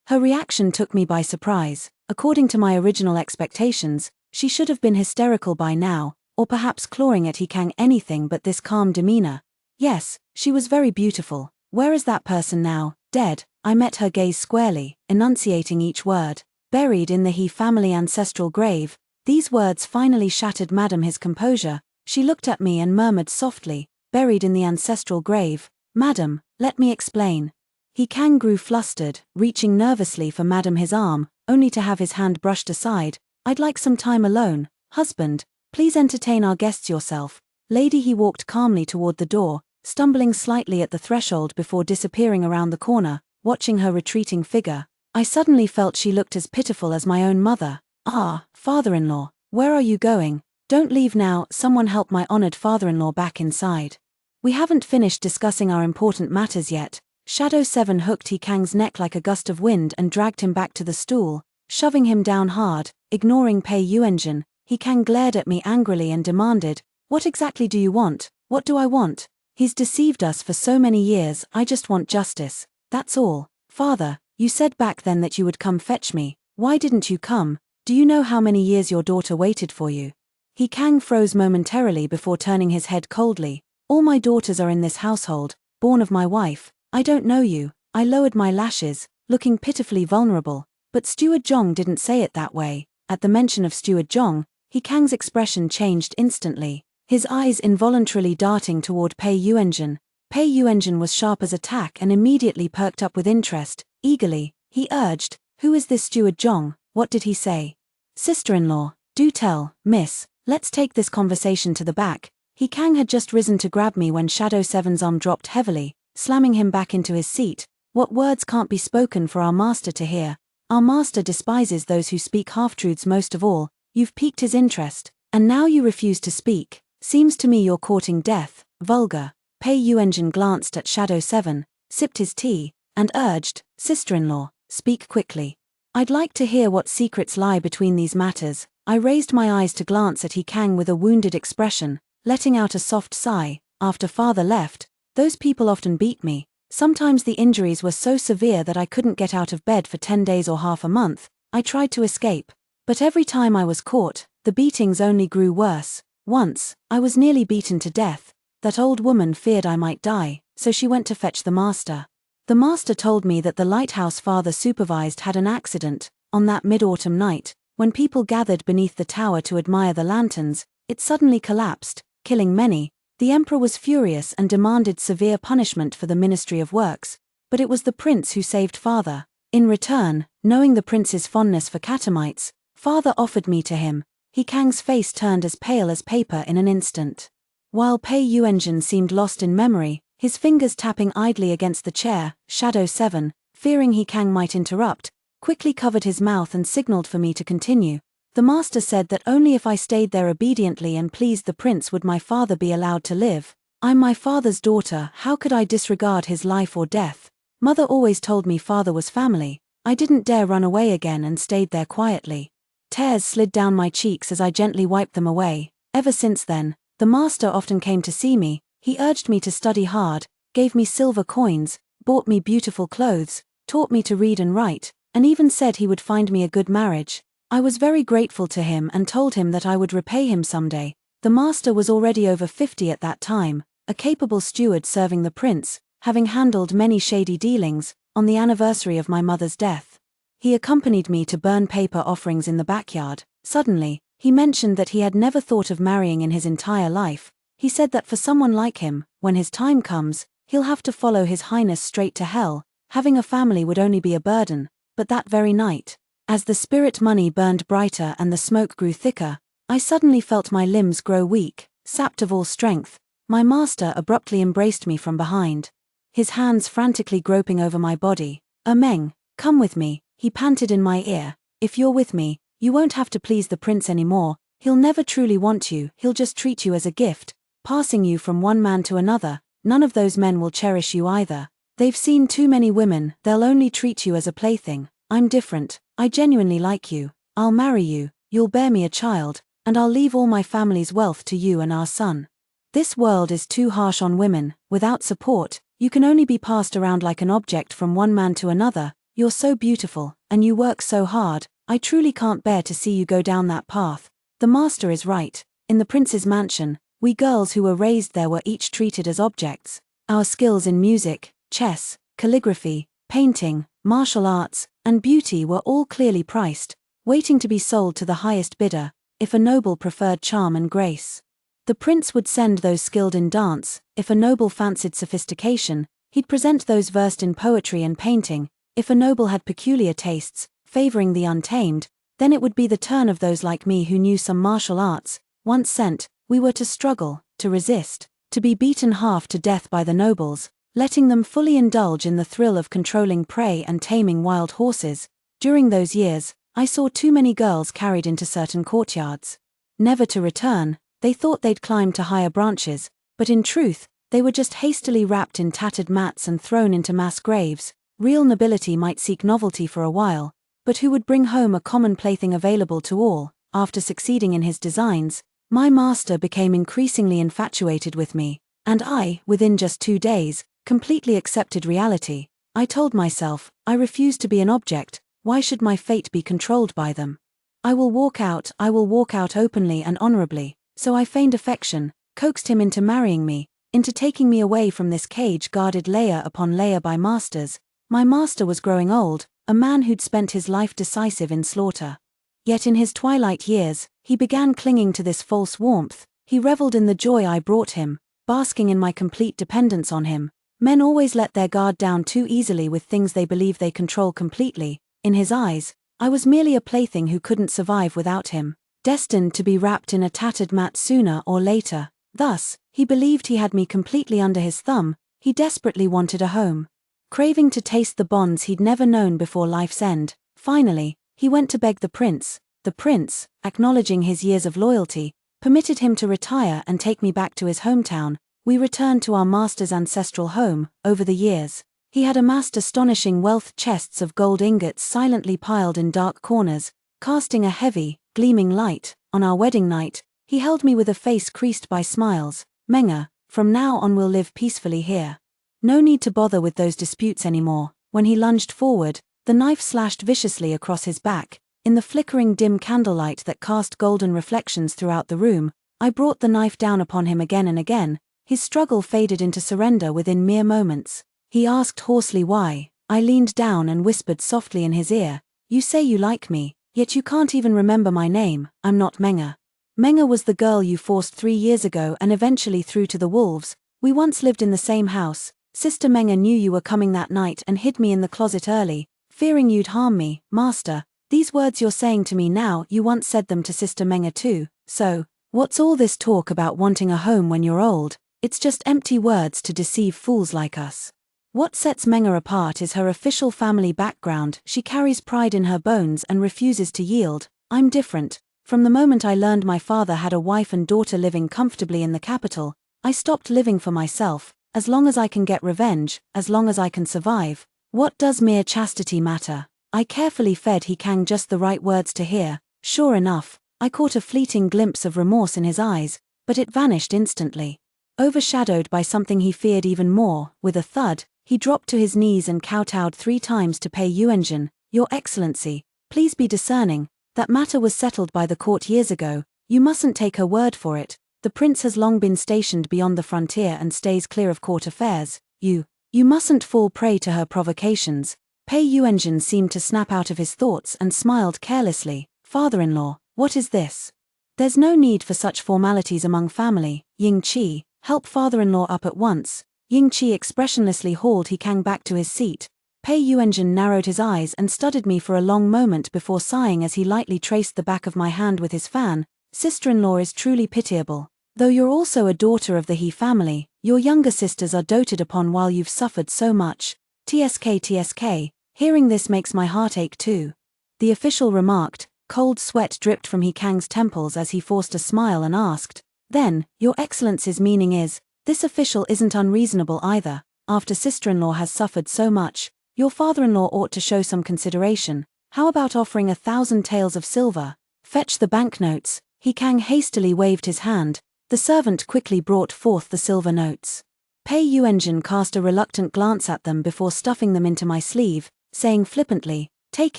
[SPEAKER 1] Her reaction took me by surprise. According to my original expectations, she should have been hysterical by now, or perhaps clawing at He Kang. Anything but this calm demeanor. "Yes, she was very beautiful. Where is that person now?" "Dead." I met her gaze squarely, enunciating each word. "Buried in the He family ancestral grave." These words finally shattered Madam His composure. She looked at me and murmured softly, "Buried in the ancestral grave? Madam, let me explain." He Kang grew flustered, reaching nervously for Madam His arm, only to have his hand brushed aside. "I'd like some time alone. Husband, please entertain our guests yourself." "Lady." He walked calmly toward the door, stumbling slightly at the threshold before disappearing around the corner. Watching her retreating figure, I suddenly felt she looked as pitiful as my own mother. "Ah, father-in-law, where are you going? Don't leave now." Someone help my honored father-in-law back inside. "We haven't finished discussing our important matters yet." Shadow 7 hooked He Kang's neck like a gust of wind and dragged him back to the stool, shoving him down hard. Ignoring Pei Yuanzhen, He Kang glared at me angrily and demanded, "What exactly do you want?" "What do I want? He's deceived us for so many years. I just want justice. That's all." "Father, you said back then that you would come fetch me. Why didn't you come? Do you know how many years your daughter waited for you?" He Kang froze momentarily before turning his head coldly. "All my daughters are in this household, born of my wife. I don't know you." I lowered my lashes, looking pitifully vulnerable. "But Steward Zhong didn't say it that way." At the mention of Steward Zhong, He Kang's expression changed instantly, his eyes involuntarily darting toward Pei Yuanzhen. Pei Yuanzhen was sharp as a tack and immediately perked up with interest. Eagerly, he urged, "Who is this Steward Zhong? What did he say?" "Sister-in-law, do tell, miss. Let's take this conversation to the back." He Kang had just risen to grab me when Shadow 7's arm dropped heavily, slamming him back into his seat. "What words can't be spoken for our master to hear? Our master despises those who speak half-truths most of all. You've piqued his interest, and now you refuse to speak. Seems to me you're courting death. Vulgar." Pei Yuanzhen glanced at Shadow 7, sipped his tea, and urged, "Sister-in-law, speak quickly. I'd like to hear what secrets lie between these matters." I raised my eyes to glance at He Kang with a wounded expression. letting out a soft sigh. After father left, those people often beat me. Sometimes the injuries were so severe that I couldn't get out of bed for 10 days or half a month. I tried to escape, but every time I was caught, the beatings only grew worse. Once, I was nearly beaten to death. That old woman feared I might die, so she went to fetch the master. The master told me that the lighthouse father supervised had an accident. On that mid-autumn night, when people gathered beneath the tower to admire the lanterns, it suddenly collapsed, killing many. The emperor was furious and demanded severe punishment for the Ministry of Works, but it was the prince who saved father. In return, knowing the prince's fondness for catamites, father offered me to him. He Kang's face turned as pale as paper in an instant. While Pei Yuanjun seemed lost in memory, his fingers tapping idly against the chair, Shadow 7, fearing He Kang might interrupt, quickly covered his mouth and signaled for me to continue. The master said that only if I stayed there obediently and pleased the prince would my father be allowed to live. I'm my father's daughter, how could I disregard his life or death? Mother always told me father was family. I didn't dare run away again and stayed there quietly. Tears slid down my cheeks as I gently wiped them away. Ever since then, the master often came to see me. He urged me to study hard, gave me silver coins, bought me beautiful clothes, taught me to read and write, and even said he would find me a good marriage. I was very grateful to him and told him that I would repay him someday. The master was already over 50 at that time, a capable steward serving the prince, having handled many shady dealings. On the anniversary of my mother's death, he accompanied me to burn paper offerings in the backyard. Suddenly, he mentioned that he had never thought of marrying in his entire life. He said that for someone like him, when his time comes, he'll have to follow His Highness straight to hell. Having a family would only be a burden. But that very night, as the spirit money burned brighter and the smoke grew thicker, I suddenly felt my limbs grow weak, sapped of all strength. My master abruptly embraced me from behind, his hands frantically groping over my body. Meng, come with me, he panted in my ear. If you're with me, you won't have to please the prince anymore. He'll never truly want you, he'll just treat you as a gift, passing you from one man to another. None of those men will cherish you either. They've seen too many women, they'll only treat you as a plaything. I'm different, I genuinely like you. I'll marry you, you'll bear me a child, and I'll leave all my family's wealth to you and our son. This world is too harsh on women. Without support, you can only be passed around like an object from one man to another. You're so beautiful, and you work so hard. I truly can't bear to see you go down that path. The master is right. In the prince's mansion, we girls who were raised there were each treated as objects. Our skills in music, chess, calligraphy, painting, martial arts, and beauty were all clearly priced, waiting to be sold to the highest bidder, if a noble preferred charm and grace. The prince would send those skilled in dance. If a noble fancied sophistication, he'd present those versed in poetry and painting. If a noble had peculiar tastes, favoring the untamed, then it would be the turn of those like me who knew some martial arts. Once sent, we were to struggle, to resist, to be beaten half to death by the nobles, letting them fully indulge in the thrill of controlling prey and taming wild horses. During those years, I saw too many girls carried into certain courtyards, never to return. They thought they'd climbed to higher branches, but in truth, they were just hastily wrapped in tattered mats and thrown into mass graves. Real nobility might seek novelty for a while, but who would bring home a common plaything available to all? After succeeding in his designs, my master became increasingly infatuated with me, and I, within just 2 days, completely accepted reality. I told myself, I refuse to be an object. Why should my fate be controlled by them? I will walk out openly and honorably. So I feigned affection, coaxed him into marrying me, into taking me away from this cage guarded layer upon layer by masters. My master was growing old, a man who'd spent his life decisive in slaughter. Yet in his twilight years, he began clinging to this false warmth. He reveled in the joy I brought him, basking in my complete dependence on him. Men always let their guard down too easily with things they believe they control completely. In his eyes, I was merely a plaything who couldn't survive without him, destined to be wrapped in a tattered mat sooner or later. Thus, he believed he had me completely under his thumb. He desperately wanted a home, craving to taste the bonds he'd never known before life's end. Finally, he went to beg the prince. The prince, acknowledging his years of loyalty, permitted him to retire and take me back to his hometown. We returned to our master's ancestral home. Over the years, he had amassed astonishing wealth, chests of gold ingots silently piled in dark corners, casting a heavy, gleaming light. On our wedding night, He held me with a face creased by smiles. "Menga, from now on we'll live peacefully here. No need to bother with those disputes anymore." When he lunged forward, the knife slashed viciously across his back. In the flickering dim candlelight that cast golden reflections throughout the room, I brought the knife down upon him again and again. His struggle faded into surrender within mere moments. He asked hoarsely why. I leaned down and whispered softly in his ear, "You say you like me, yet you can't even remember my name. I'm not Menga. Menga was the girl you forced 3 years ago and eventually threw to the wolves. We once lived in the same house. Sister Menga knew you were coming that night and hid me in the closet early, fearing you'd harm me. Master, these words you're saying to me now, you once said them to Sister Menga too. So, what's all this talk about wanting a home when you're old? It's just empty words to deceive fools like us." What sets Menga apart is her official family background. She carries pride in her bones and refuses to yield. I'm different. From the moment I learned my father had a wife and daughter living comfortably in the capital, I stopped living for myself. As long as I can get revenge, as long as I can survive, what does mere chastity matter? I carefully fed He Kang just the right words to hear. Sure enough, I caught a fleeting glimpse of remorse in his eyes, but it vanished instantly. Overshadowed by something he feared even more, with a thud, he dropped to his knees and kowtowed 3 times to Pei Yuanjun. "Your Excellency, please be discerning. That matter was settled by the court years ago. You mustn't take her word for it. The prince has long been stationed beyond the frontier and stays clear of court affairs. You mustn't fall prey to her provocations." Pei Yuanjun seemed to snap out of his thoughts and smiled carelessly. "Father-in-law, what is this? There's no need for such formalities among family. Ying Qi, help father-in-law up at once." Ying Qi expressionlessly hauled He Kang back to his seat. Pei Yuanjun narrowed his eyes and studied me for a long moment before sighing as he lightly traced the back of my hand with his fan. "Sister-in-law is truly pitiable. Though you're also a daughter of the He family, your younger sisters are doted upon while you've suffered so much. TSK. Hearing this makes my heart ache too." The official remarked. Cold sweat dripped from He Kang's temples as he forced a smile and asked, "Then, Your Excellency's meaning is, this official isn't unreasonable either. After sister-in-law has suffered so much, your father-in-law ought to show some consideration. How about offering 1,000 taels of silver? Fetch the banknotes." He Kang hastily waved his hand. The servant quickly brought forth the silver notes. Pei Yuanjun cast a reluctant glance at them before stuffing them into my sleeve, saying flippantly, "Take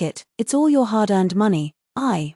[SPEAKER 1] it, it's all your hard-earned money."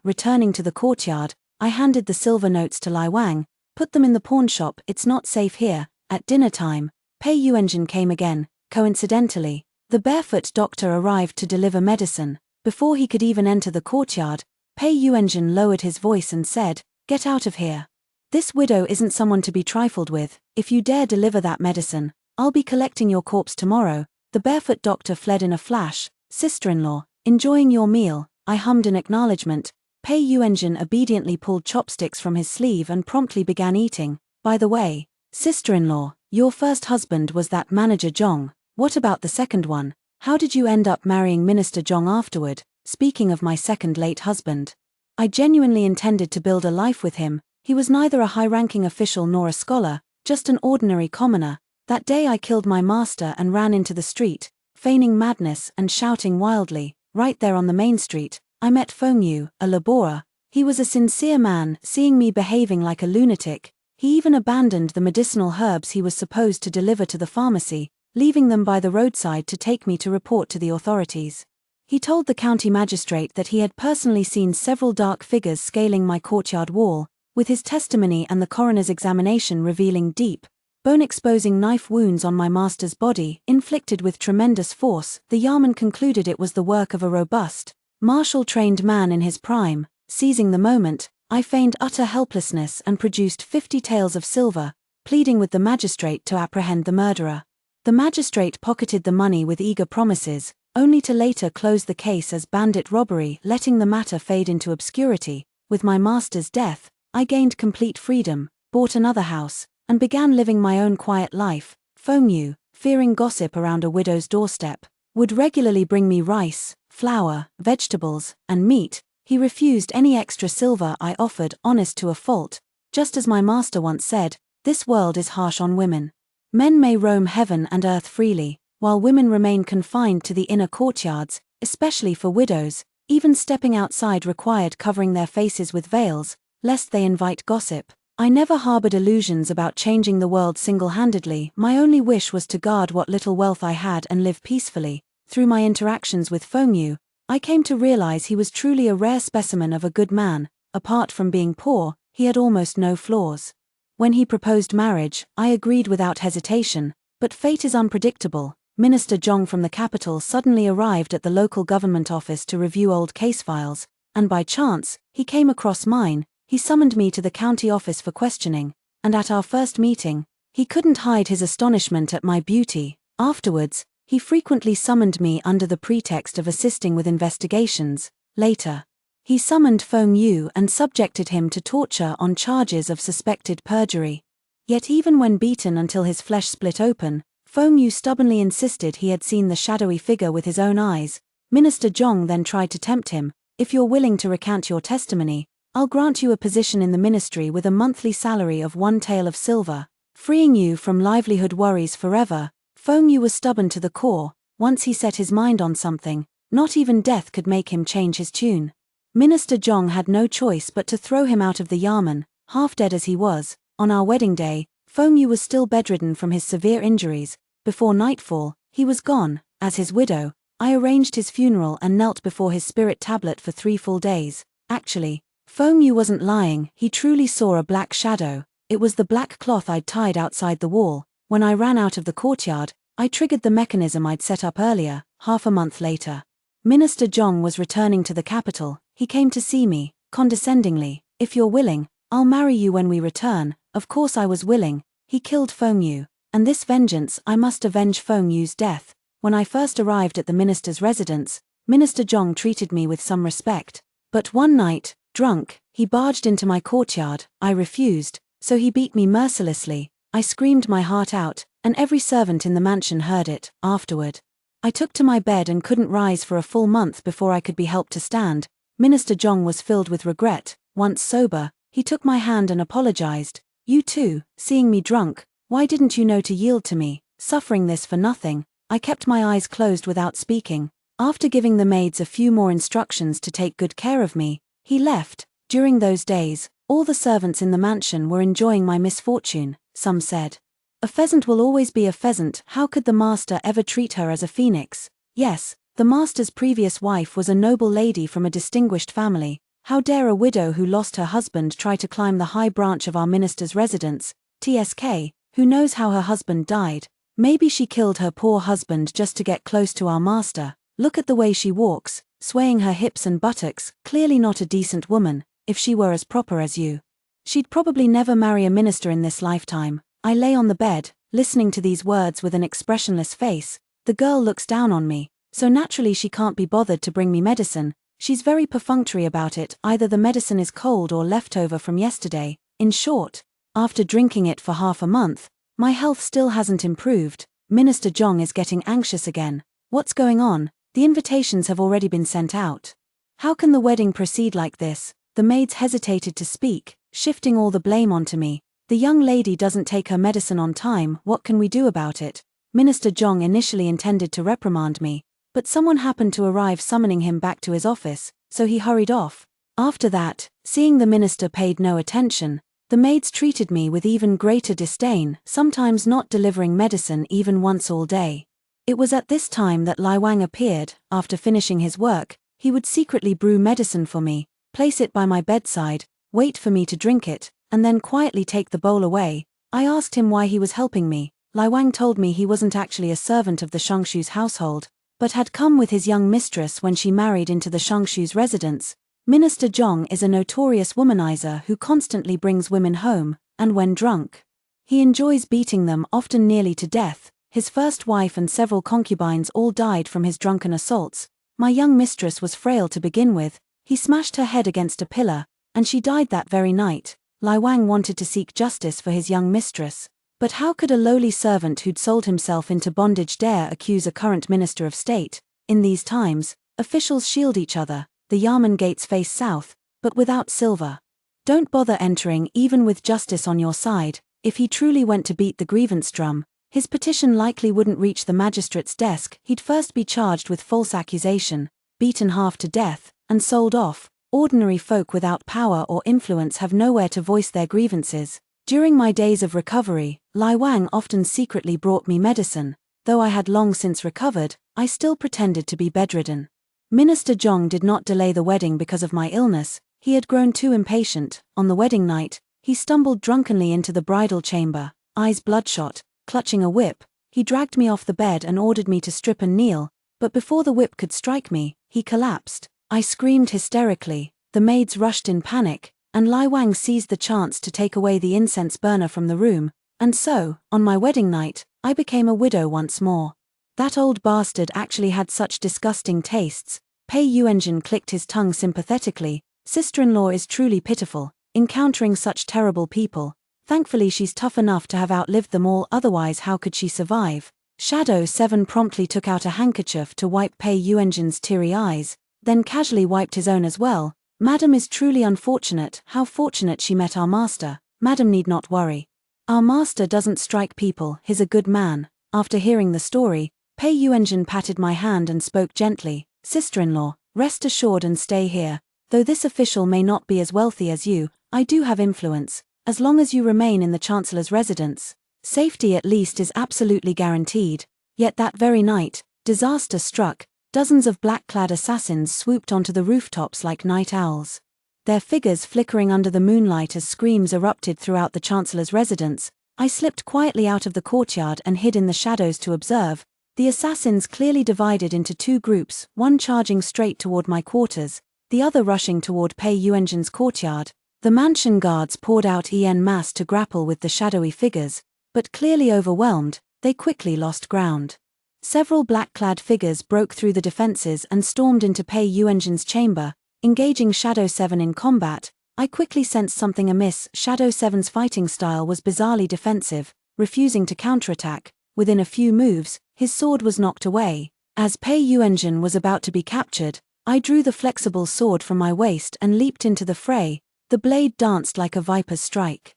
[SPEAKER 1] Returning to the courtyard, I handed the silver notes to Lai Wang. "Put them in the pawn shop, it's not safe here." At dinner time, Pei Yuanjun came again. Coincidentally, the barefoot doctor arrived to deliver medicine. Before he could even enter the courtyard, Pei Yuanjun lowered his voice and said, "Get out of here. This widow isn't someone to be trifled with. If you dare deliver that medicine, I'll be collecting your corpse tomorrow." The barefoot doctor fled in a flash. "Sister-in-law, enjoying your meal?" I hummed in acknowledgement. Pei Yuanjun obediently pulled chopsticks from his sleeve and promptly began eating. "By the way, sister-in-law, your first husband was that manager Zhong. What about the second one? How did you end up marrying Minister Zhong afterward?" Speaking of my second late husband, I genuinely intended to build a life with him. He was neither a high-ranking official nor a scholar, just an ordinary commoner. That day I killed my master and ran into the street, feigning madness and shouting wildly. Right there on the main street, I met Feng Yu, a laborer. He was a sincere man. Seeing me behaving like a lunatic, he even abandoned the medicinal herbs he was supposed to deliver to the pharmacy, leaving them by the roadside to take me to report to the authorities. He told the county magistrate that he had personally seen several dark figures scaling my courtyard wall, with his testimony and the coroner's examination revealing deep, bone-exposing knife wounds on my master's body, inflicted with tremendous force. The Yamen concluded it was the work of a robust, martial-trained man in his prime. Seizing the moment, I feigned utter helplessness and produced 50 taels of silver, pleading with the magistrate to apprehend the murderer. The magistrate pocketed the money with eager promises, only to later close the case as bandit robbery, letting the matter fade into obscurity. With my master's death, I gained complete freedom, bought another house, and began living my own quiet life. Feng Yu, fearing gossip around a widow's doorstep, would regularly bring me rice, flour, vegetables, and meat. He refused any extra silver I offered, honest to a fault. Just as my master once said, "This world is harsh on women. Men may roam heaven and earth freely, while women remain confined to the inner courtyards, especially for widows. Even stepping outside required covering their faces with veils." lest they invite gossip. I never harbored illusions about changing the world single-handedly. My only wish was to guard what little wealth I had and live peacefully. Through my interactions with Feng Yu, I came to realize he was truly a rare specimen of a good man. Apart from being poor, he had almost no flaws. When he proposed marriage, I agreed without hesitation, but fate is unpredictable. Minister Zhong from the capital suddenly arrived at the local government office to review old case files, and by chance, he came across mine. He summoned me to the county office for questioning, and at our first meeting, he couldn't hide his astonishment at my beauty. Afterwards, he frequently summoned me under the pretext of assisting with investigations. Later, he summoned Feng Yu and subjected him to torture on charges of suspected perjury. Yet even when beaten until his flesh split open, Feng Yu stubbornly insisted he had seen the shadowy figure with his own eyes. Minister Zhong then tried to tempt him. If you're willing to recant your testimony, I'll grant you a position in the ministry with a monthly salary of 1 tael of silver, freeing you from livelihood worries forever. Feng Yu was stubborn to the core. Once he set his mind on something, not even death could make him change his tune. Minister Zhong had no choice but to throw him out of the yamen. Half dead as he was, on our wedding day, Feng Yu was still bedridden from his severe injuries. Before nightfall, he was gone. As his widow, I arranged his funeral and knelt before his spirit tablet for 3 full days. Actually, Feng Yu wasn't lying. He truly saw a black shadow. It was the black cloth I'd tied outside the wall. When I ran out of the courtyard, I triggered the mechanism I'd set up earlier. Half a month later, Minister Zhong was returning to the capital. He came to see me, condescendingly. If you're willing, I'll marry you when we return. Of course I was willing. He killed Feng Yu, and this vengeance I must avenge Feng Yu's death. When I first arrived at the minister's residence, Minister Zhong treated me with some respect. But one night, drunk, he barged into my courtyard. I refused, so he beat me mercilessly. I screamed my heart out, and every servant in the mansion heard it. Afterward, I took to my bed and couldn't rise for a full month before I could be helped to stand. Minister Zhong was filled with regret. Once sober, he took my hand and apologized. You too, seeing me drunk, why didn't you know to yield to me? Suffering this for nothing, I kept my eyes closed without speaking. After giving the maids a few more instructions to take good care of me, he left. During those days, all the servants in the mansion were enjoying my misfortune. Some said, "A pheasant will always be a pheasant. How could the master ever treat her as a phoenix?" Yes, the master's previous wife was a noble lady from a distinguished family. How dare a widow who lost her husband try to climb the high branch of our minister's residence? TSK, who knows how her husband died? Maybe she killed her poor husband just to get close to our master. Look at the way she walks, swaying her hips and buttocks. Clearly not a decent woman. If she were as proper as you, she'd probably never marry a minister in this lifetime. I lay on the bed, listening to these words with an expressionless face. The girl looks down on me, so naturally she can't be bothered to bring me medicine. She's very perfunctory about it. Either the medicine is cold or leftover from yesterday. In short, after drinking it for half a month, my health still hasn't improved. Minister Zhong is getting anxious again. What's going on? The invitations have already been sent out. How can the wedding proceed like this? The maids hesitated to speak, shifting all the blame onto me. The young lady doesn't take her medicine on time. What can we do about it? Minister Zhong initially intended to reprimand me, but someone happened to arrive summoning him back to his office, so he hurried off. After that, seeing the minister paid no attention, the maids treated me with even greater disdain, sometimes not delivering medicine even once all day. It was at this time that Lai Wang appeared. After finishing his work, he would secretly brew medicine for me, place it by my bedside, wait for me to drink it, and then quietly take the bowl away. I asked him why he was helping me. Lai Wang told me he wasn't actually a servant of the Shangshu's household, but had come with his young mistress when she married into the Shangshu's residence. Minister Zhong is a notorious womanizer who constantly brings women home, and when drunk, he enjoys beating them, often nearly to death. His first wife and several concubines all died from his drunken assaults. My young mistress was frail to begin with. He smashed her head against a pillar, and she died that very night. Lai Wang wanted to seek justice for his young mistress. But how could a lowly servant who'd sold himself into bondage dare accuse a current minister of state? In these times, officials shield each other. The Yamen gates face south, but without silver. Don't bother entering even with justice on your side. If he truly went to beat the grievance drum, his petition likely wouldn't reach the magistrate's desk. He'd first be charged with false accusation, beaten half to death, and sold off. Ordinary folk without power or influence have nowhere to voice their grievances. During my days of recovery, Lai Wang often secretly brought me medicine. Though I had long since recovered, I still pretended to be bedridden. Minister Zhong did not delay the wedding because of my illness. He had grown too impatient. On the wedding night, he stumbled drunkenly into the bridal chamber, eyes bloodshot, clutching a whip. He dragged me off the bed and ordered me to strip and kneel, but before the whip could strike me, he collapsed. I screamed hysterically, the maids rushed in panic, and Lai Wang seized the chance to take away the incense burner from the room, and so, on my wedding night, I became a widow once more. That old bastard actually had such disgusting tastes. Pei Yuanjin clicked his tongue sympathetically. Sister-in-law is truly pitiful, encountering such terrible people. Thankfully she's tough enough to have outlived them all, otherwise how could she survive? Shadow 7 promptly took out a handkerchief to wipe Pei Yuanjin's teary eyes, then casually wiped his own as well. Madam is truly unfortunate. How fortunate she met our master. Madam need not worry. Our master doesn't strike people, he's a good man. After hearing the story, Pei Yuanjin patted my hand and spoke gently. Sister-in-law, rest assured and stay here. Though this official may not be as wealthy as you, I do have influence. As long as you remain in the Chancellor's residence, safety at least is absolutely guaranteed. Yet that very night, disaster struck. Dozens of black-clad assassins swooped onto the rooftops like night owls. Their figures flickering under the moonlight as screams erupted throughout the Chancellor's residence. I slipped quietly out of the courtyard and hid in the shadows to observe. The assassins clearly divided into two groups, one charging straight toward my quarters, the other rushing toward Pei Yuanjin's courtyard. The mansion guards poured out en masse to grapple with the shadowy figures, but clearly overwhelmed, they quickly lost ground. Several black-clad figures broke through the defenses and stormed into Pei Yuanjin's chamber, engaging Shadow 7 in combat. I quickly sensed something amiss. Shadow 7's fighting style was bizarrely defensive, refusing to counterattack. Within a few moves, his sword was knocked away. As Pei Yuanjin was about to be captured, I drew the flexible sword from my waist and leaped into the fray. The blade danced like a viper's strike.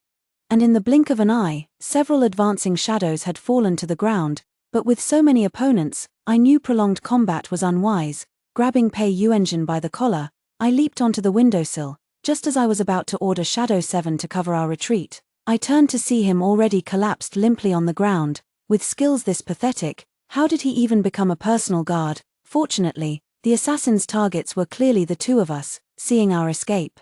[SPEAKER 1] And in the blink of an eye, several advancing shadows had fallen to the ground. But with so many opponents, I knew prolonged combat was unwise. Grabbing Pei Yuanjin by the collar, I leaped onto the windowsill. Just as I was about to order Shadow 7 to cover our retreat, I turned to see him already collapsed limply on the ground. With skills this pathetic, how did he even become a personal guard? Fortunately, the assassins' targets were clearly the two of us. Seeing our escape,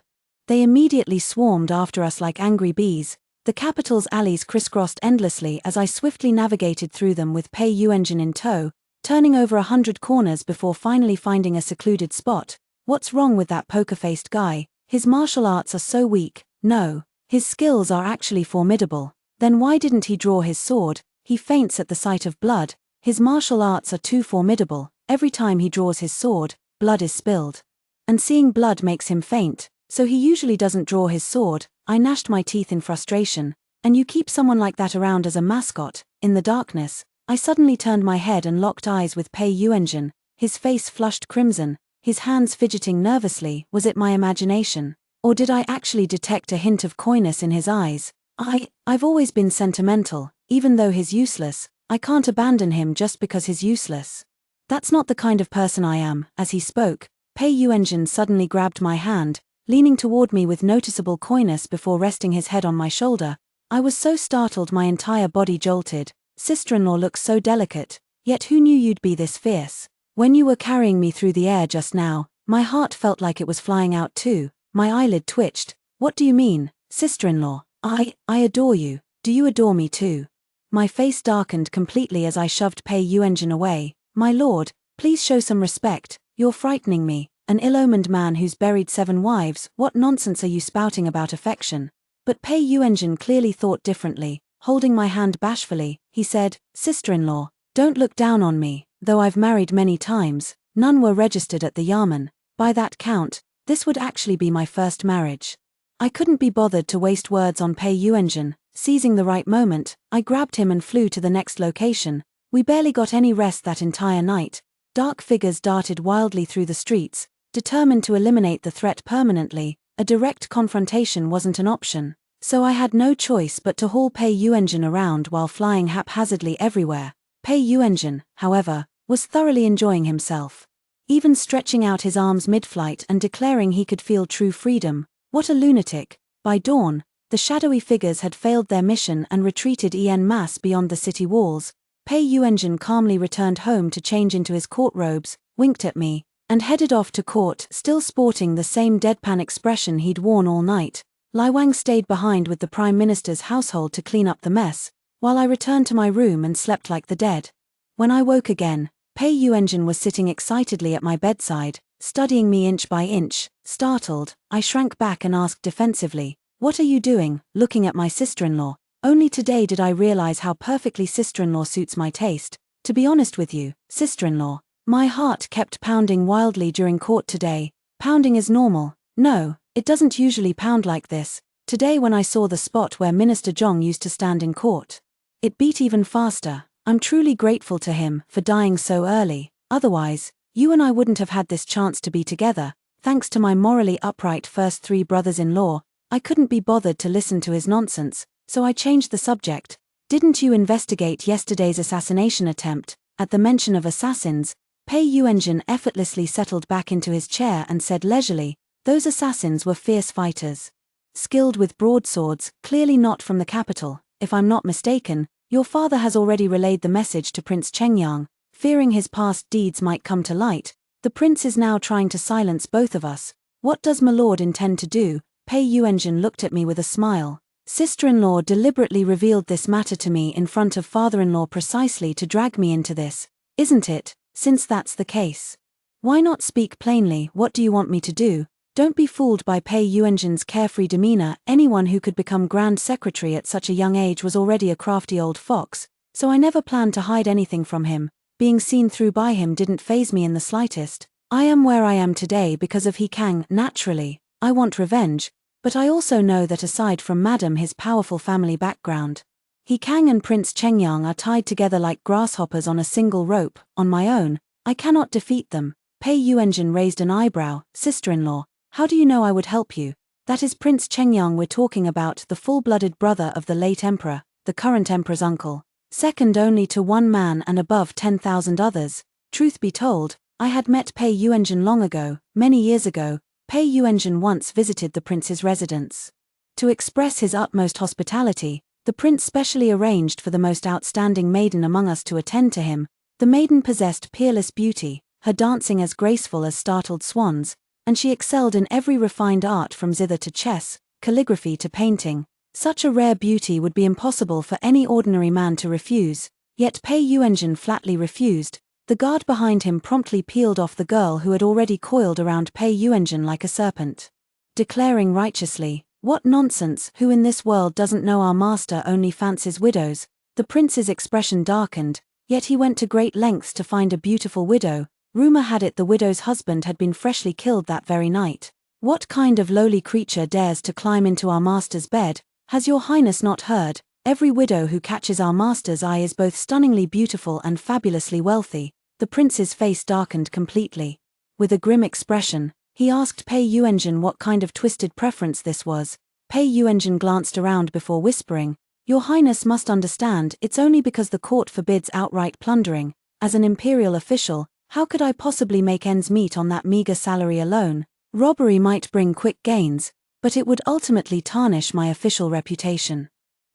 [SPEAKER 1] they immediately swarmed after us like angry bees. The capital's alleys crisscrossed endlessly as I swiftly navigated through them with Pei Yuanjin in tow, turning over 100 corners before finally finding a secluded spot. What's wrong with that poker-faced guy? His martial arts are so weak. No, his skills are actually formidable. Then why didn't he draw his sword? He faints at the sight of blood. His martial arts are too formidable. Every time he draws his sword, blood is spilled. And seeing blood makes him faint, so he usually doesn't draw his sword. I gnashed my teeth in frustration. And you keep someone like that around as a mascot? In the darkness, I suddenly turned my head and locked eyes with Pei Yuanjin, his face flushed crimson, his hands fidgeting nervously. Was it my imagination? Or did I actually detect a hint of coyness in his eyes? I've always been sentimental. Even though he's useless, I can't abandon him just because he's useless. That's not the kind of person I am. As he spoke, Pei Yuanjin suddenly grabbed my hand, leaning toward me with noticeable coyness before resting his head on my shoulder. I was so startled my entire body jolted. Sister-in-law looks so delicate, yet who knew you'd be this fierce? When you were carrying me through the air just now, my heart felt like it was flying out too. My eyelid twitched. What do you mean, sister-in-law? I adore you. Do you adore me too? My face darkened completely as I shoved Pei Yuanjin away. My lord, please show some respect. You're frightening me. An ill-omened man who's buried 7 wives. What nonsense are you spouting about affection? But Pei Yuanjin clearly thought differently. Holding my hand bashfully, he said, Sister-in-law, don't look down on me. Though I've married many times, none were registered at the Yamen. By that count, this would actually be my first marriage. I couldn't be bothered to waste words on Pei Yuanjin. Seizing the right moment, I grabbed him and flew to the next location. We barely got any rest that entire night. Dark figures darted wildly through the streets, determined to eliminate the threat permanently. A direct confrontation wasn't an option, so I had no choice but to haul Pei Yuanjin around while flying haphazardly everywhere. Pei Yuanjin, however, was thoroughly enjoying himself. even stretching out his arms mid-flight and declaring he could feel true freedom. What a lunatic. By dawn, the shadowy figures had failed their mission and retreated en masse beyond the city walls. Pei Yuanjun calmly returned home to change into his court robes, winked at me, and headed off to court, still sporting the same deadpan expression he'd worn all night. Lai Wang stayed behind with the Prime Minister's household to clean up the mess, while I returned to my room and slept like the dead. When I woke again, Pei Yuanjun was sitting excitedly at my bedside, studying me inch by inch. Startled, I shrank back and asked defensively, "What are you doing, looking at my sister-in-law?" Only today did I realize how perfectly sister-in-law suits my taste. To be honest with you, sister-in-law. My heart kept pounding wildly during court today. Pounding is normal. No, it doesn't usually pound like this. Today when I saw the spot where Minister Zhong used to stand in court, it beat even faster. I'm truly grateful to him for dying so early. Otherwise, you and I wouldn't have had this chance to be together. Thanks to my morally upright first 3 brothers-in-law, I couldn't be bothered to listen to his nonsense, so I changed the subject. Didn't you investigate yesterday's assassination attempt? At the mention of assassins, Pei Yuanjun effortlessly settled back into his chair and said leisurely, "Those assassins were fierce fighters. Skilled with broadswords, clearly not from the capital. If I'm not mistaken, your father has already relayed the message to Prince Chengyang, fearing his past deeds might come to light. The prince is now trying to silence both of us. What does my lord intend to do?" Pei Yuanjun looked at me with a smile. Sister-in-law deliberately revealed this matter to me in front of father-in-law precisely to drag me into this, isn't it? Since that's the case, why not speak plainly? What do you want me to do? Don't be fooled by Pei Yuanjun's carefree demeanor. Anyone who could become Grand Secretary at such a young age was already a crafty old fox, so I never planned to hide anything from him. Being seen through by him didn't faze me in the slightest. I am where I am today because of He Kang. Naturally, I want revenge, but I also know that aside from Madam his powerful family background, He Kang and Prince Chengyang are tied together like grasshoppers on a single rope. On my own, I cannot defeat them. Pei Yuanjun raised an eyebrow. Sister-in-law, how do you know I would help you? That is Prince Chengyang we're talking about, the full-blooded brother of the late emperor, the current emperor's uncle, second only to one man and above 10,000 others. Truth be told, I had met Pei Yuanjun long ago. Many years ago, Pei Yuanjun once visited the prince's residence. To express his utmost hospitality, the prince specially arranged for the most outstanding maiden among us to attend to him. The maiden possessed peerless beauty, her dancing as graceful as startled swans, and she excelled in every refined art from zither to chess, calligraphy to painting. Such a rare beauty would be impossible for any ordinary man to refuse, yet Pei Yuanjun flatly refused. The guard behind him promptly peeled off the girl who had already coiled around Pei Yuanjun like a serpent, declaring righteously, "What nonsense, who in this world doesn't know our master only fancies widows?" The prince's expression darkened, yet he went to great lengths to find a beautiful widow. Rumor had it the widow's husband had been freshly killed that very night. What kind of lowly creature dares to climb into our master's bed? Has your highness not heard? Every widow who catches our master's eye is both stunningly beautiful and fabulously wealthy. The prince's face darkened completely. With a grim expression, he asked Pei Yuanjun what kind of twisted preference this was. Pei Yuanjun glanced around before whispering, "Your highness must understand, it's only because the court forbids outright plundering. As an imperial official, how could I possibly make ends meet on that meager salary alone? Robbery might bring quick gains, but it would ultimately tarnish my official reputation.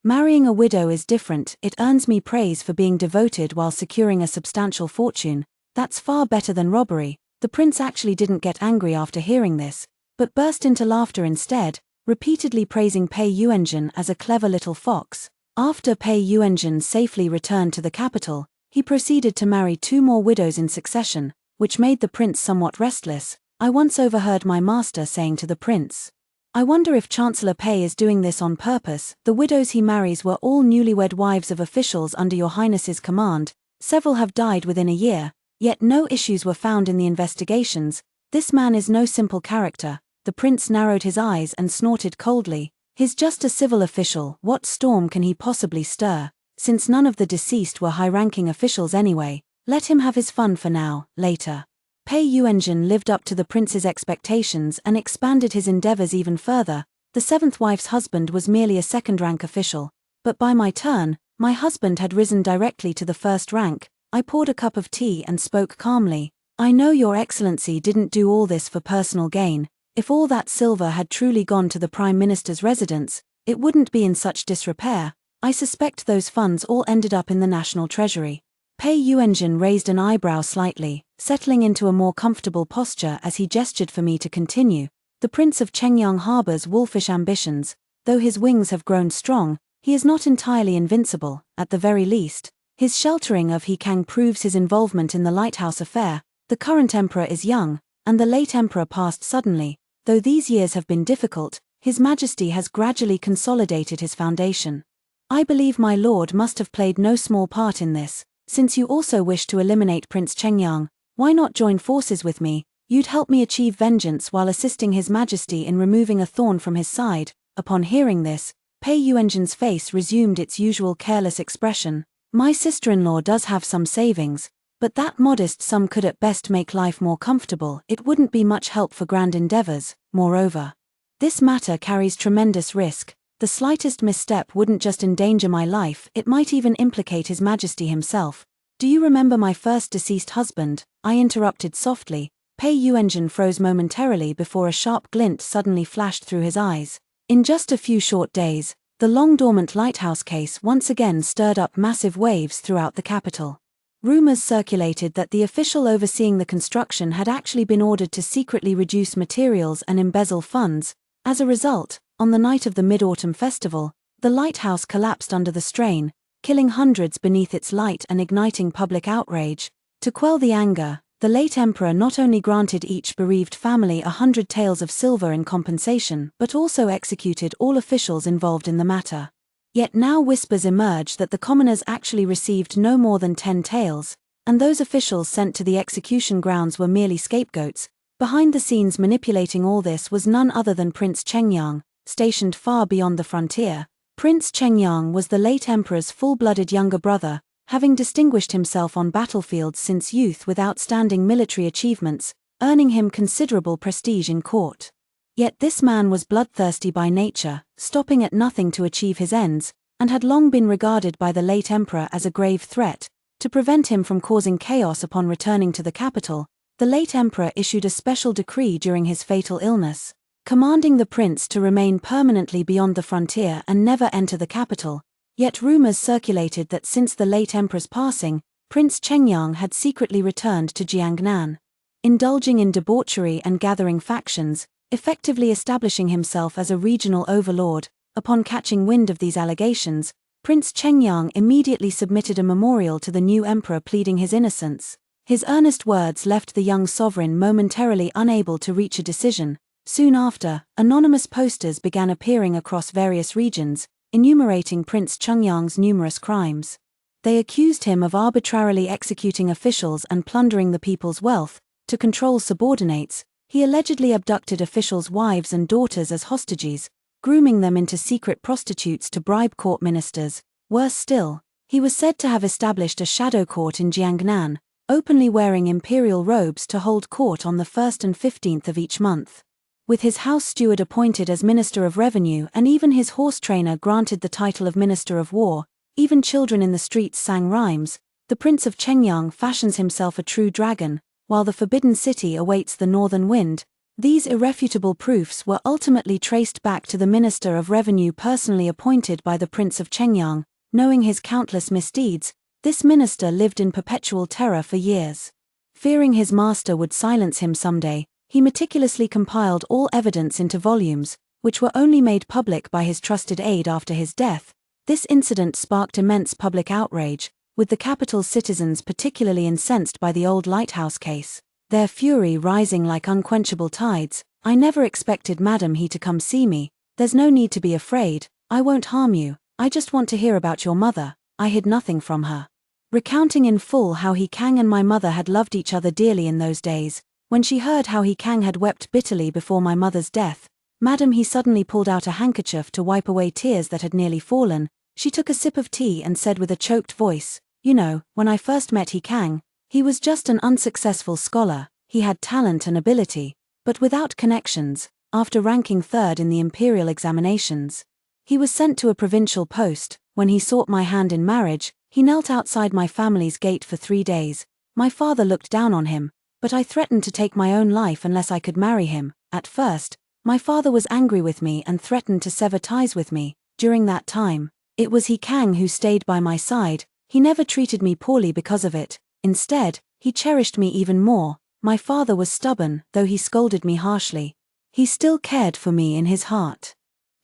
[SPEAKER 1] Marrying a widow is different, it earns me praise for being devoted while securing a substantial fortune. That's far better than robbery." The prince actually didn't get angry after hearing this, but burst into laughter instead, repeatedly praising Pei Yuanjun as a clever little fox. After Pei Yuanjun safely returned to the capital, he proceeded to marry 2 more widows in succession, which made the prince somewhat restless. I once overheard my master saying to the prince, "I wonder if Chancellor Pei is doing this on purpose." The widows he marries were all newlywed wives of officials under your highness's command. Several have died within a year, yet no issues were found in the investigations. This man is no simple character. The prince narrowed his eyes and snorted coldly. He's just a civil official. What storm can he possibly stir? Since none of the deceased were high-ranking officials anyway, let him have his fun for now. Later, Pei Yuanjun lived up to the prince's expectations and expanded his endeavors even further. The 7th wife's husband was merely a second-rank official, but by my turn, my husband had risen directly to the first rank. I poured a cup of tea and spoke calmly. I know your excellency didn't do all this for personal gain. If all that silver had truly gone to the Prime Minister's residence, it wouldn't be in such disrepair. I suspect those funds all ended up in the national treasury. Pei Yuanjun raised an eyebrow slightly, settling into a more comfortable posture as he gestured for me to continue. The Prince of Chengyang harbors wolfish ambitions. Though his wings have grown strong, he is not entirely invincible. At the very least, his sheltering of He Kang proves his involvement in the lighthouse affair. The current emperor is young, and the late emperor passed suddenly. Though these years have been difficult, His Majesty has gradually consolidated his foundation. I believe my lord must have played no small part in this. Since you also wish to eliminate Prince Chengyang, why not join forces with me? You'd help me achieve vengeance while assisting His Majesty in removing a thorn from his side. Upon hearing this, Pei Yuanjun's face resumed its usual careless expression. My sister-in-law does have some savings, but that modest sum could at best make life more comfortable. It wouldn't be much help for grand endeavors. Moreover, this matter carries tremendous risk. The slightest misstep wouldn't just endanger my life, it might even implicate His Majesty himself. Do you remember my first deceased husband? I interrupted softly. Pei Yuanjun froze momentarily before a sharp glint suddenly flashed through his eyes. In just a few short days, the long-dormant lighthouse case once again stirred up massive waves throughout the capital. Rumors circulated that the official overseeing the construction had actually been ordered to secretly reduce materials and embezzle funds. As a result, on the night of the Mid-Autumn Festival, the lighthouse collapsed under the strain, killing hundreds beneath its light and igniting public outrage. To quell the anger, the late emperor not only granted each bereaved family 100 taels of silver in compensation but also executed all officials involved in the matter. Yet now whispers emerge that the commoners actually received no more than 10 taels, and those officials sent to the execution grounds were merely scapegoats. Behind the scenes manipulating all this was none other than Prince Chengyang, stationed far beyond the frontier. Prince Chengyang was the late emperor's full-blooded younger brother, having distinguished himself on battlefields since youth with outstanding military achievements, earning him considerable prestige in court. Yet this man was bloodthirsty by nature, stopping at nothing to achieve his ends, and had long been regarded by the late emperor as a grave threat. To prevent him from causing chaos upon returning to the capital, the late emperor issued a special decree during his fatal illness, commanding the prince to remain permanently beyond the frontier and never enter the capital. Yet rumors circulated that since the late emperor's passing, Prince Chengyang had secretly returned to Jiangnan, indulging in debauchery and gathering factions, effectively establishing himself as a regional overlord. Upon catching wind of these allegations, Prince Chengyang immediately submitted a memorial to the new emperor pleading his innocence. His earnest words left the young sovereign momentarily unable to reach a decision. Soon after, anonymous posters began appearing across various regions, enumerating Prince Chengyang's numerous crimes. They accused him of arbitrarily executing officials and plundering the people's wealth. To control subordinates, he allegedly abducted officials' wives and daughters as hostages, grooming them into secret prostitutes to bribe court ministers. Worse still, he was said to have established a shadow court in Jiangnan, openly wearing imperial robes to hold court on the 1st and 15th of each month. With his house steward appointed as Minister of Revenue and even his horse trainer granted the title of Minister of War, even children in the streets sang rhymes. The Prince of Chengyang fashions himself a true dragon, while the Forbidden City awaits the northern wind. These irrefutable proofs were ultimately traced back to the Minister of Revenue personally appointed by the Prince of Chengyang. Knowing his countless misdeeds, this minister lived in perpetual terror for years. Fearing his master would silence him someday, he meticulously compiled all evidence into volumes, which were only made public by his trusted aide after his death. This incident sparked immense public outrage, with the capital's citizens particularly incensed by the old lighthouse case, their fury rising like unquenchable tides. I never expected Madam He to come see me. There's no need to be afraid, I won't harm you, I just want to hear about your mother. I hid nothing from her. Recounting in full how He Kang and my mother had loved each other dearly in those days, when she heard how He Kang had wept bitterly before my mother's death, Madam He suddenly pulled out a handkerchief to wipe away tears that had nearly fallen. She took a sip of tea and said with a choked voice, "You know, when I first met He Kang, he was just an unsuccessful scholar. He had talent and ability, but without connections. After ranking third in the imperial examinations, he was sent to a provincial post. When he sought my hand in marriage, he knelt outside my family's gate for 3 days. My father looked down on him, but I threatened to take my own life unless I could marry him. At first, my father was angry with me and threatened to sever ties with me. During that time, it was He Kang who stayed by my side. He never treated me poorly because of it. Instead, he cherished me even more. My father was stubborn, though he scolded me harshly. He still cared for me in his heart.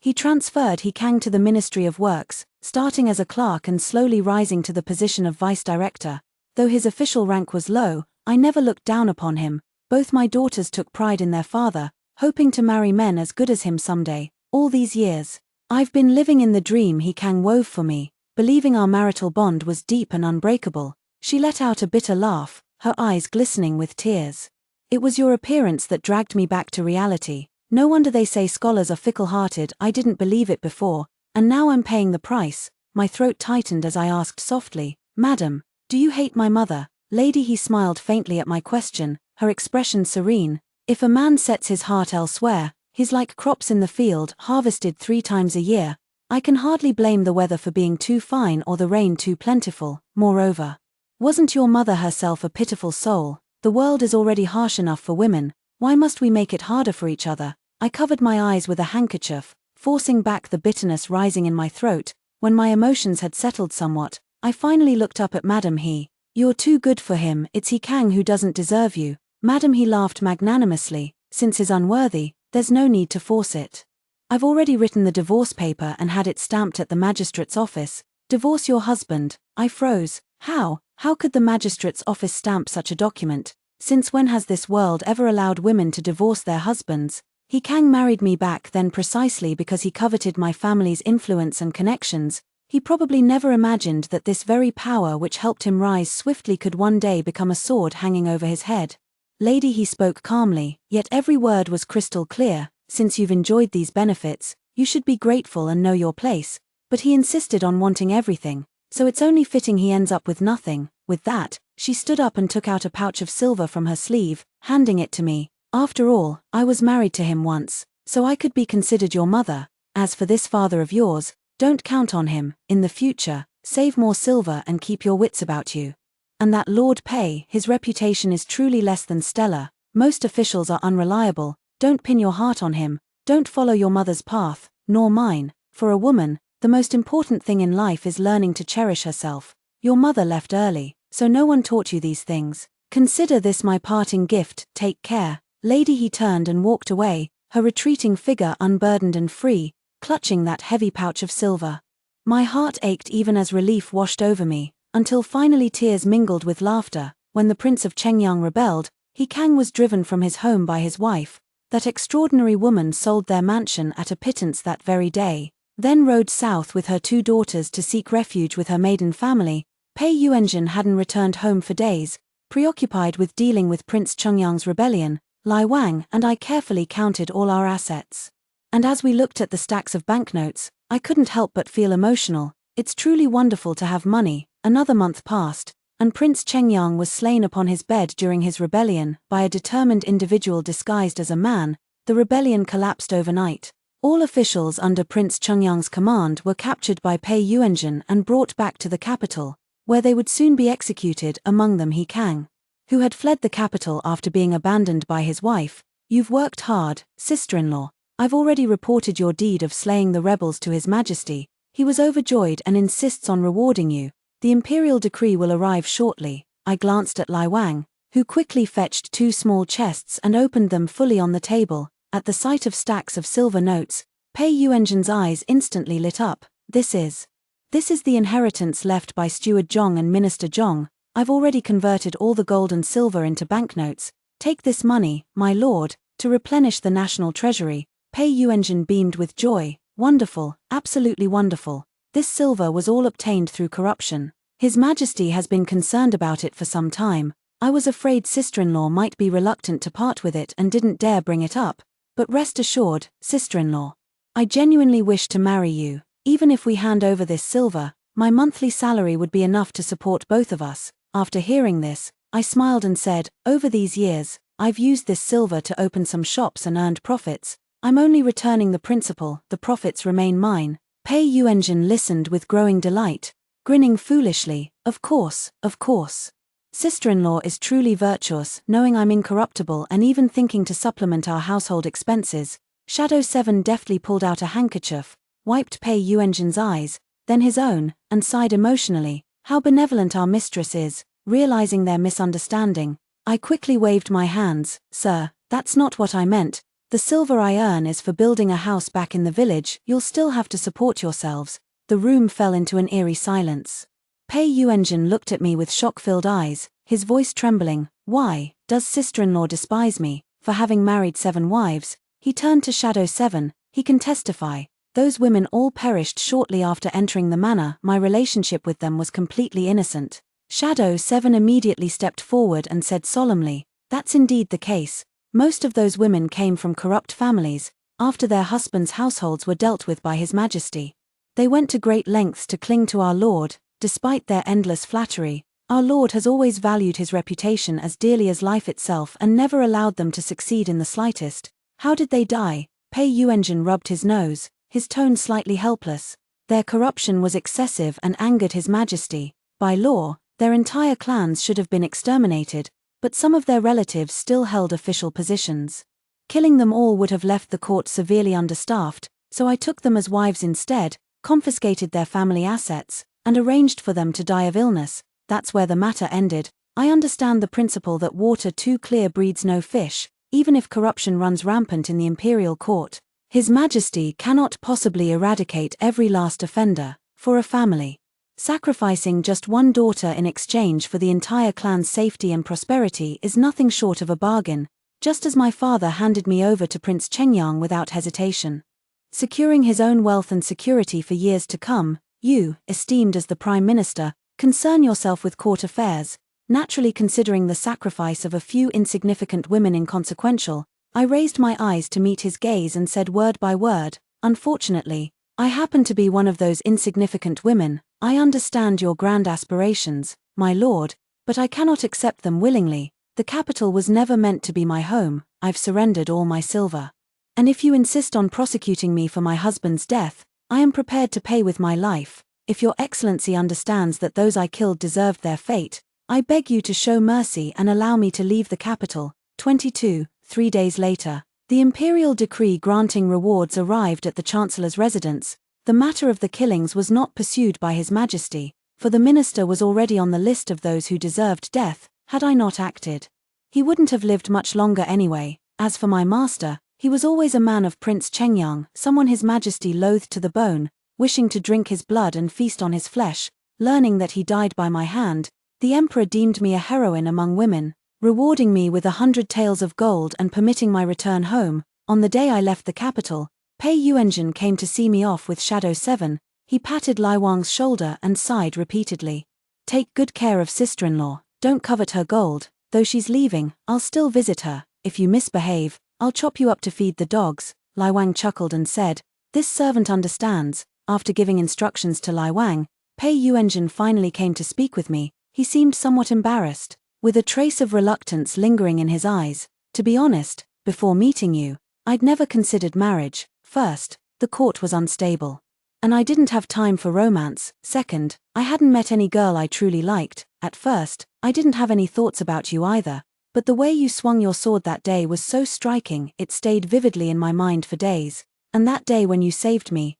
[SPEAKER 1] He transferred He Kang to the Ministry of Works, starting as a clerk and slowly rising to the position of vice director. Though his official rank was low, I never looked down upon him. Both my daughters took pride in their father, hoping to marry men as good as him someday. All these years, I've been living in the dream He Kang wove for me, believing our marital bond was deep and unbreakable. She let out a bitter laugh, her eyes glistening with tears. It was your appearance that dragged me back to reality. No wonder they say scholars are fickle-hearted. I didn't believe it before, and now I'm paying the price. My throat tightened as I asked softly, "Madam, do you hate my mother?" Lady, he smiled faintly at my question, her expression serene. If a man sets his heart elsewhere, he's like crops in the field, harvested 3 times a year. I can hardly blame the weather for being too fine or the rain too plentiful. Moreover, wasn't your mother herself a pitiful soul? The world is already harsh enough for women. Why must we make it harder for each other? I covered my eyes with a handkerchief, forcing back the bitterness rising in my throat. When my emotions had settled somewhat, I finally looked up at Madam He. "You're too good for him. It's He Kang who doesn't deserve you." Madam He laughed magnanimously. "Since he's unworthy, there's no need to force it. I've already written the divorce paper and had it stamped at the magistrate's office. Divorce your husband." I froze. How? How could the magistrate's office stamp such a document? Since when has this world ever allowed women to divorce their husbands? He Kang married me back then precisely because he coveted my family's influence and connections. He probably never imagined that this very power which helped him rise swiftly could one day become a sword hanging over his head. Lady, he spoke calmly, yet every word was crystal clear. "Since you've enjoyed these benefits, you should be grateful and know your place." But he insisted on wanting everything, so it's only fitting he ends up with nothing. With that, she stood up and took out a pouch of silver from her sleeve, handing it to me. "After all, I was married to him once, so I could be considered your mother. As for this father of yours, don't count on him. In the future, save more silver and keep your wits about you. And that Lord Pei, his reputation is truly less than stellar. Most officials are unreliable. Don't pin your heart on him. Don't follow your mother's path, nor mine. For a woman, the most important thing in life is learning to cherish herself. Your mother left early, so no one taught you these things. Consider this my parting gift. Take care." Lady, he turned and walked away, her retreating figure unburdened and free, clutching that heavy pouch of silver. My heart ached even as relief washed over me, until finally tears mingled with laughter. When the Prince of Chengyang rebelled, He Kang was driven from his home by his wife. That extraordinary woman sold their mansion at a pittance that very day, then rode south with her 2 daughters to seek refuge with her maiden family. Pei Yuanjun hadn't returned home for days, preoccupied with dealing with Prince Chengyang's rebellion. Lai Wang and I carefully counted all our assets. And as we looked at the stacks of banknotes, I couldn't help but feel emotional. It's truly wonderful to have money. Another month passed, and Prince Chengyang was slain upon his bed during his rebellion by a determined individual disguised as a man. The rebellion collapsed overnight. All officials under Prince Chengyang's command were captured by Pei Yuanjun and brought back to the capital, where they would soon be executed, among them He Kang, who had fled the capital after being abandoned by his wife. "You've worked hard, sister-in-law. I've already reported your deed of slaying the rebels to His Majesty. He was overjoyed and insists on rewarding you. The imperial decree will arrive shortly." I glanced at Lai Wang, who quickly fetched 2 small chests and opened them fully on the table. At the sight of stacks of silver notes, Pei Yuanjun's eyes instantly lit up. This is the inheritance left by Steward Zhong and Minister Zhong. I've already converted all the gold and silver into banknotes. Take this money, my lord, to replenish the national treasury." Pei Yuanjun beamed with joy. "Wonderful, absolutely wonderful. This silver was all obtained through corruption. His Majesty has been concerned about it for some time. I was afraid sister-in-law might be reluctant to part with it and didn't dare bring it up. But rest assured, sister-in-law, I genuinely wish to marry you. Even if we hand over this silver, my monthly salary would be enough to support both of us." After hearing this, I smiled and said, "Over these years, I've used this silver to open some shops and earned profits. I'm only returning the principal, the profits remain mine." Pei Yuanjun listened with growing delight, grinning foolishly. Of course, of course. Sister-in-law is truly virtuous, knowing I'm incorruptible and even thinking to supplement our household expenses. Shadow 7 deftly pulled out a handkerchief, wiped Pei Yuanjin's eyes, then his own, and sighed emotionally. How benevolent our mistress is. Realizing their misunderstanding, I quickly waved my hands. Sir, that's not what I meant. The silver I earn is for building a house back in the village. You'll still have to support yourselves. The room fell into an eerie silence. Pei Yuanjin looked at me with shock-filled eyes, his voice trembling. Why, does sister-in-law despise me, for having married 7 wives? He turned to Shadow 7, he can testify. Those women all perished shortly after entering the manor. My relationship with them was completely innocent. Shadow 7 immediately stepped forward and said solemnly, that's indeed the case. Most of those women came from corrupt families, after their husbands' households were dealt with by His Majesty. They went to great lengths to cling to our Lord. Despite their endless flattery, our Lord has always valued his reputation as dearly as life itself and never allowed them to succeed in the slightest. How did they die? Pei Yuanjin rubbed his nose, his tone slightly helpless. Their corruption was excessive and angered His Majesty. By law, their entire clans should have been exterminated, but some of their relatives still held official positions. Killing them all would have left the court severely understaffed, so I took them as wives instead, confiscated their family assets, and arranged for them to die of illness. That's where the matter ended. I understand the principle that water too clear breeds no fish. Even if corruption runs rampant in the imperial court, His Majesty cannot possibly eradicate every last offender. For a family, sacrificing just one daughter in exchange for the entire clan's safety and prosperity is nothing short of a bargain, just as my father handed me over to Prince Chengyang without hesitation, securing his own wealth and security for years to come. You, esteemed as the Prime Minister, concern yourself with court affairs, naturally considering the sacrifice of a few insignificant women inconsequential. I raised my eyes to meet his gaze and said word by word, unfortunately, I happen to be one of those insignificant women. I understand your grand aspirations, my lord, but I cannot accept them willingly. The capital was never meant to be my home. I've surrendered all my silver. And if you insist on prosecuting me for my husband's death, I am prepared to pay with my life. If your excellency understands that those I killed deserved their fate, I beg you to show mercy and allow me to leave the capital. 22. 3 days later, the imperial decree granting rewards arrived at the chancellor's residence. The matter of the killings was not pursued by His Majesty, for the minister was already on the list of those who deserved death. Had I not acted, he wouldn't have lived much longer anyway. As for my master, he was always a man of Prince Chengyang, someone His Majesty loathed to the bone, wishing to drink his blood and feast on his flesh. Learning that he died by my hand, the emperor deemed me a heroine among women, rewarding me with 100 taels of gold and permitting my return home. On the day I left the capital, Pei Yuanjin came to see me off with Shadow 7. He patted Lai Wang's shoulder and sighed repeatedly. Take good care of sister-in-law, don't covet her gold. Though she's leaving, I'll still visit her. If you misbehave, I'll chop you up to feed the dogs. Lai Wang chuckled and said, this servant understands. After giving instructions to Lai Wang, Pei Yuanjin finally came to speak with me. He seemed somewhat embarrassed, with a trace of reluctance lingering in his eyes. To be honest, before meeting you, I'd never considered marriage. First, the court was unstable, and I didn't have time for romance. Second, I hadn't met any girl I truly liked. At first, I didn't have any thoughts about you either, but the way you swung your sword that day was so striking, it stayed vividly in my mind for days. And that day when you saved me,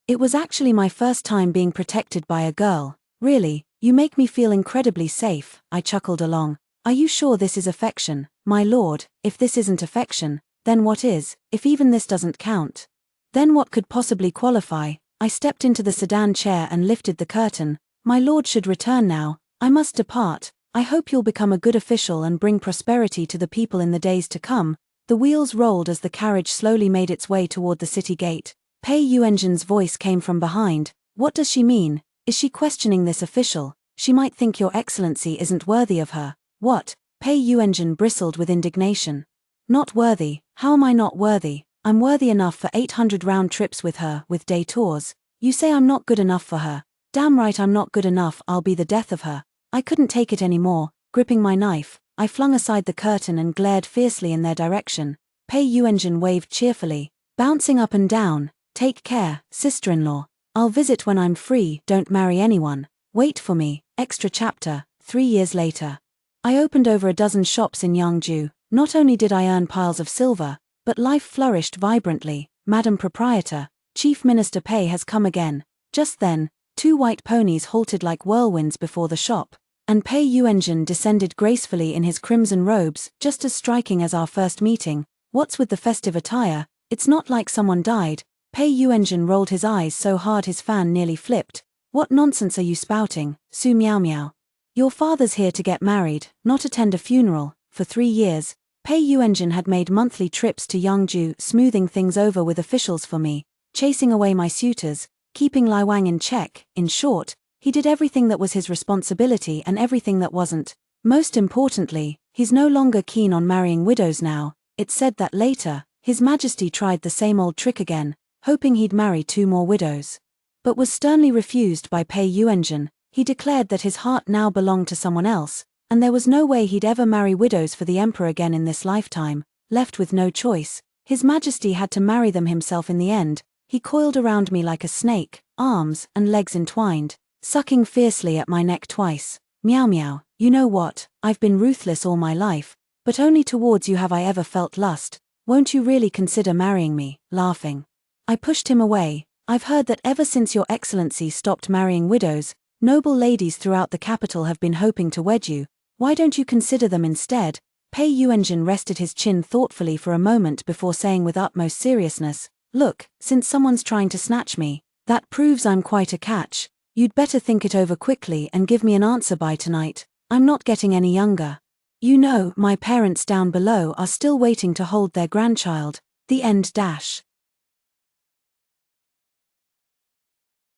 [SPEAKER 1] it was actually my first time being protected by a girl. Really, you make me feel incredibly safe. I chuckled along. Are you sure this is affection, my lord? If this isn't affection, then what is? If even this doesn't count, then what could possibly qualify? I stepped into the sedan chair and lifted the curtain. My lord should return now. I must depart. I hope you'll become a good official and bring prosperity to the people in the days to come. The wheels rolled as the carriage slowly made its way toward the city gate. Pei Yuanjin's voice came from behind. What does she mean? Is she questioning this official? She might think your excellency isn't worthy of her. What? Pei Yuanjin bristled with indignation. Not worthy? How am I not worthy? I'm worthy enough for 800 round trips with her, with day tours. You say I'm not good enough for her. Damn right I'm not good enough. I'll be the death of her. I couldn't take it anymore. Gripping my knife, I flung aside the curtain and glared fiercely in their direction. Pei Yuanjin waved cheerfully, bouncing up and down. Take care, sister-in-law. I'll visit when I'm free. Don't marry anyone. Wait for me. Extra chapter. 3 years later. I opened over a dozen shops in Yangju. Not only did I earn piles of silver, but life flourished vibrantly. Madam Proprietor, Chief Minister Pei has come again. Just then, 2 white ponies halted like whirlwinds before the shop, and Pei Yuanjun descended gracefully in his crimson robes, just as striking as our first meeting. What's with the festive attire? It's not like someone died. Pei Yuanjun rolled his eyes so hard his fan nearly flipped. What nonsense are you spouting, Su Miao Miao? Your father's here to get married, not attend a funeral. For 3 years, Pei Yuanjun had made monthly trips to Yangju, smoothing things over with officials for me, chasing away my suitors, keeping Lai Wang in check. In short, he did everything that was his responsibility and everything that wasn't. Most importantly, he's no longer keen on marrying widows now. It's said that later, His Majesty tried the same old trick again, hoping he'd marry 2 more widows, but was sternly refused by Pei Yuanjun. He declared that his heart now belonged to someone else, and there was no way he'd ever marry widows for the emperor again in this lifetime. Left with no choice, His Majesty had to marry them himself in the end. He coiled around me like a snake, arms and legs entwined, sucking fiercely at my neck twice. Meow meow, you know what, I've been ruthless all my life, but only towards you have I ever felt lust. Won't you really consider marrying me? Laughing, I pushed him away. I've heard that ever since Your Excellency stopped marrying widows, noble ladies throughout the capital have been hoping to wed you. Why don't you consider them instead? Pei Yuanjun rested his chin thoughtfully for a moment before saying with utmost seriousness, Look, since someone's trying to snatch me, that proves I'm quite a catch. You'd better think it over quickly and give me an answer by tonight. I'm not getting any younger. You know, my parents down below are still waiting to hold their grandchild. The end.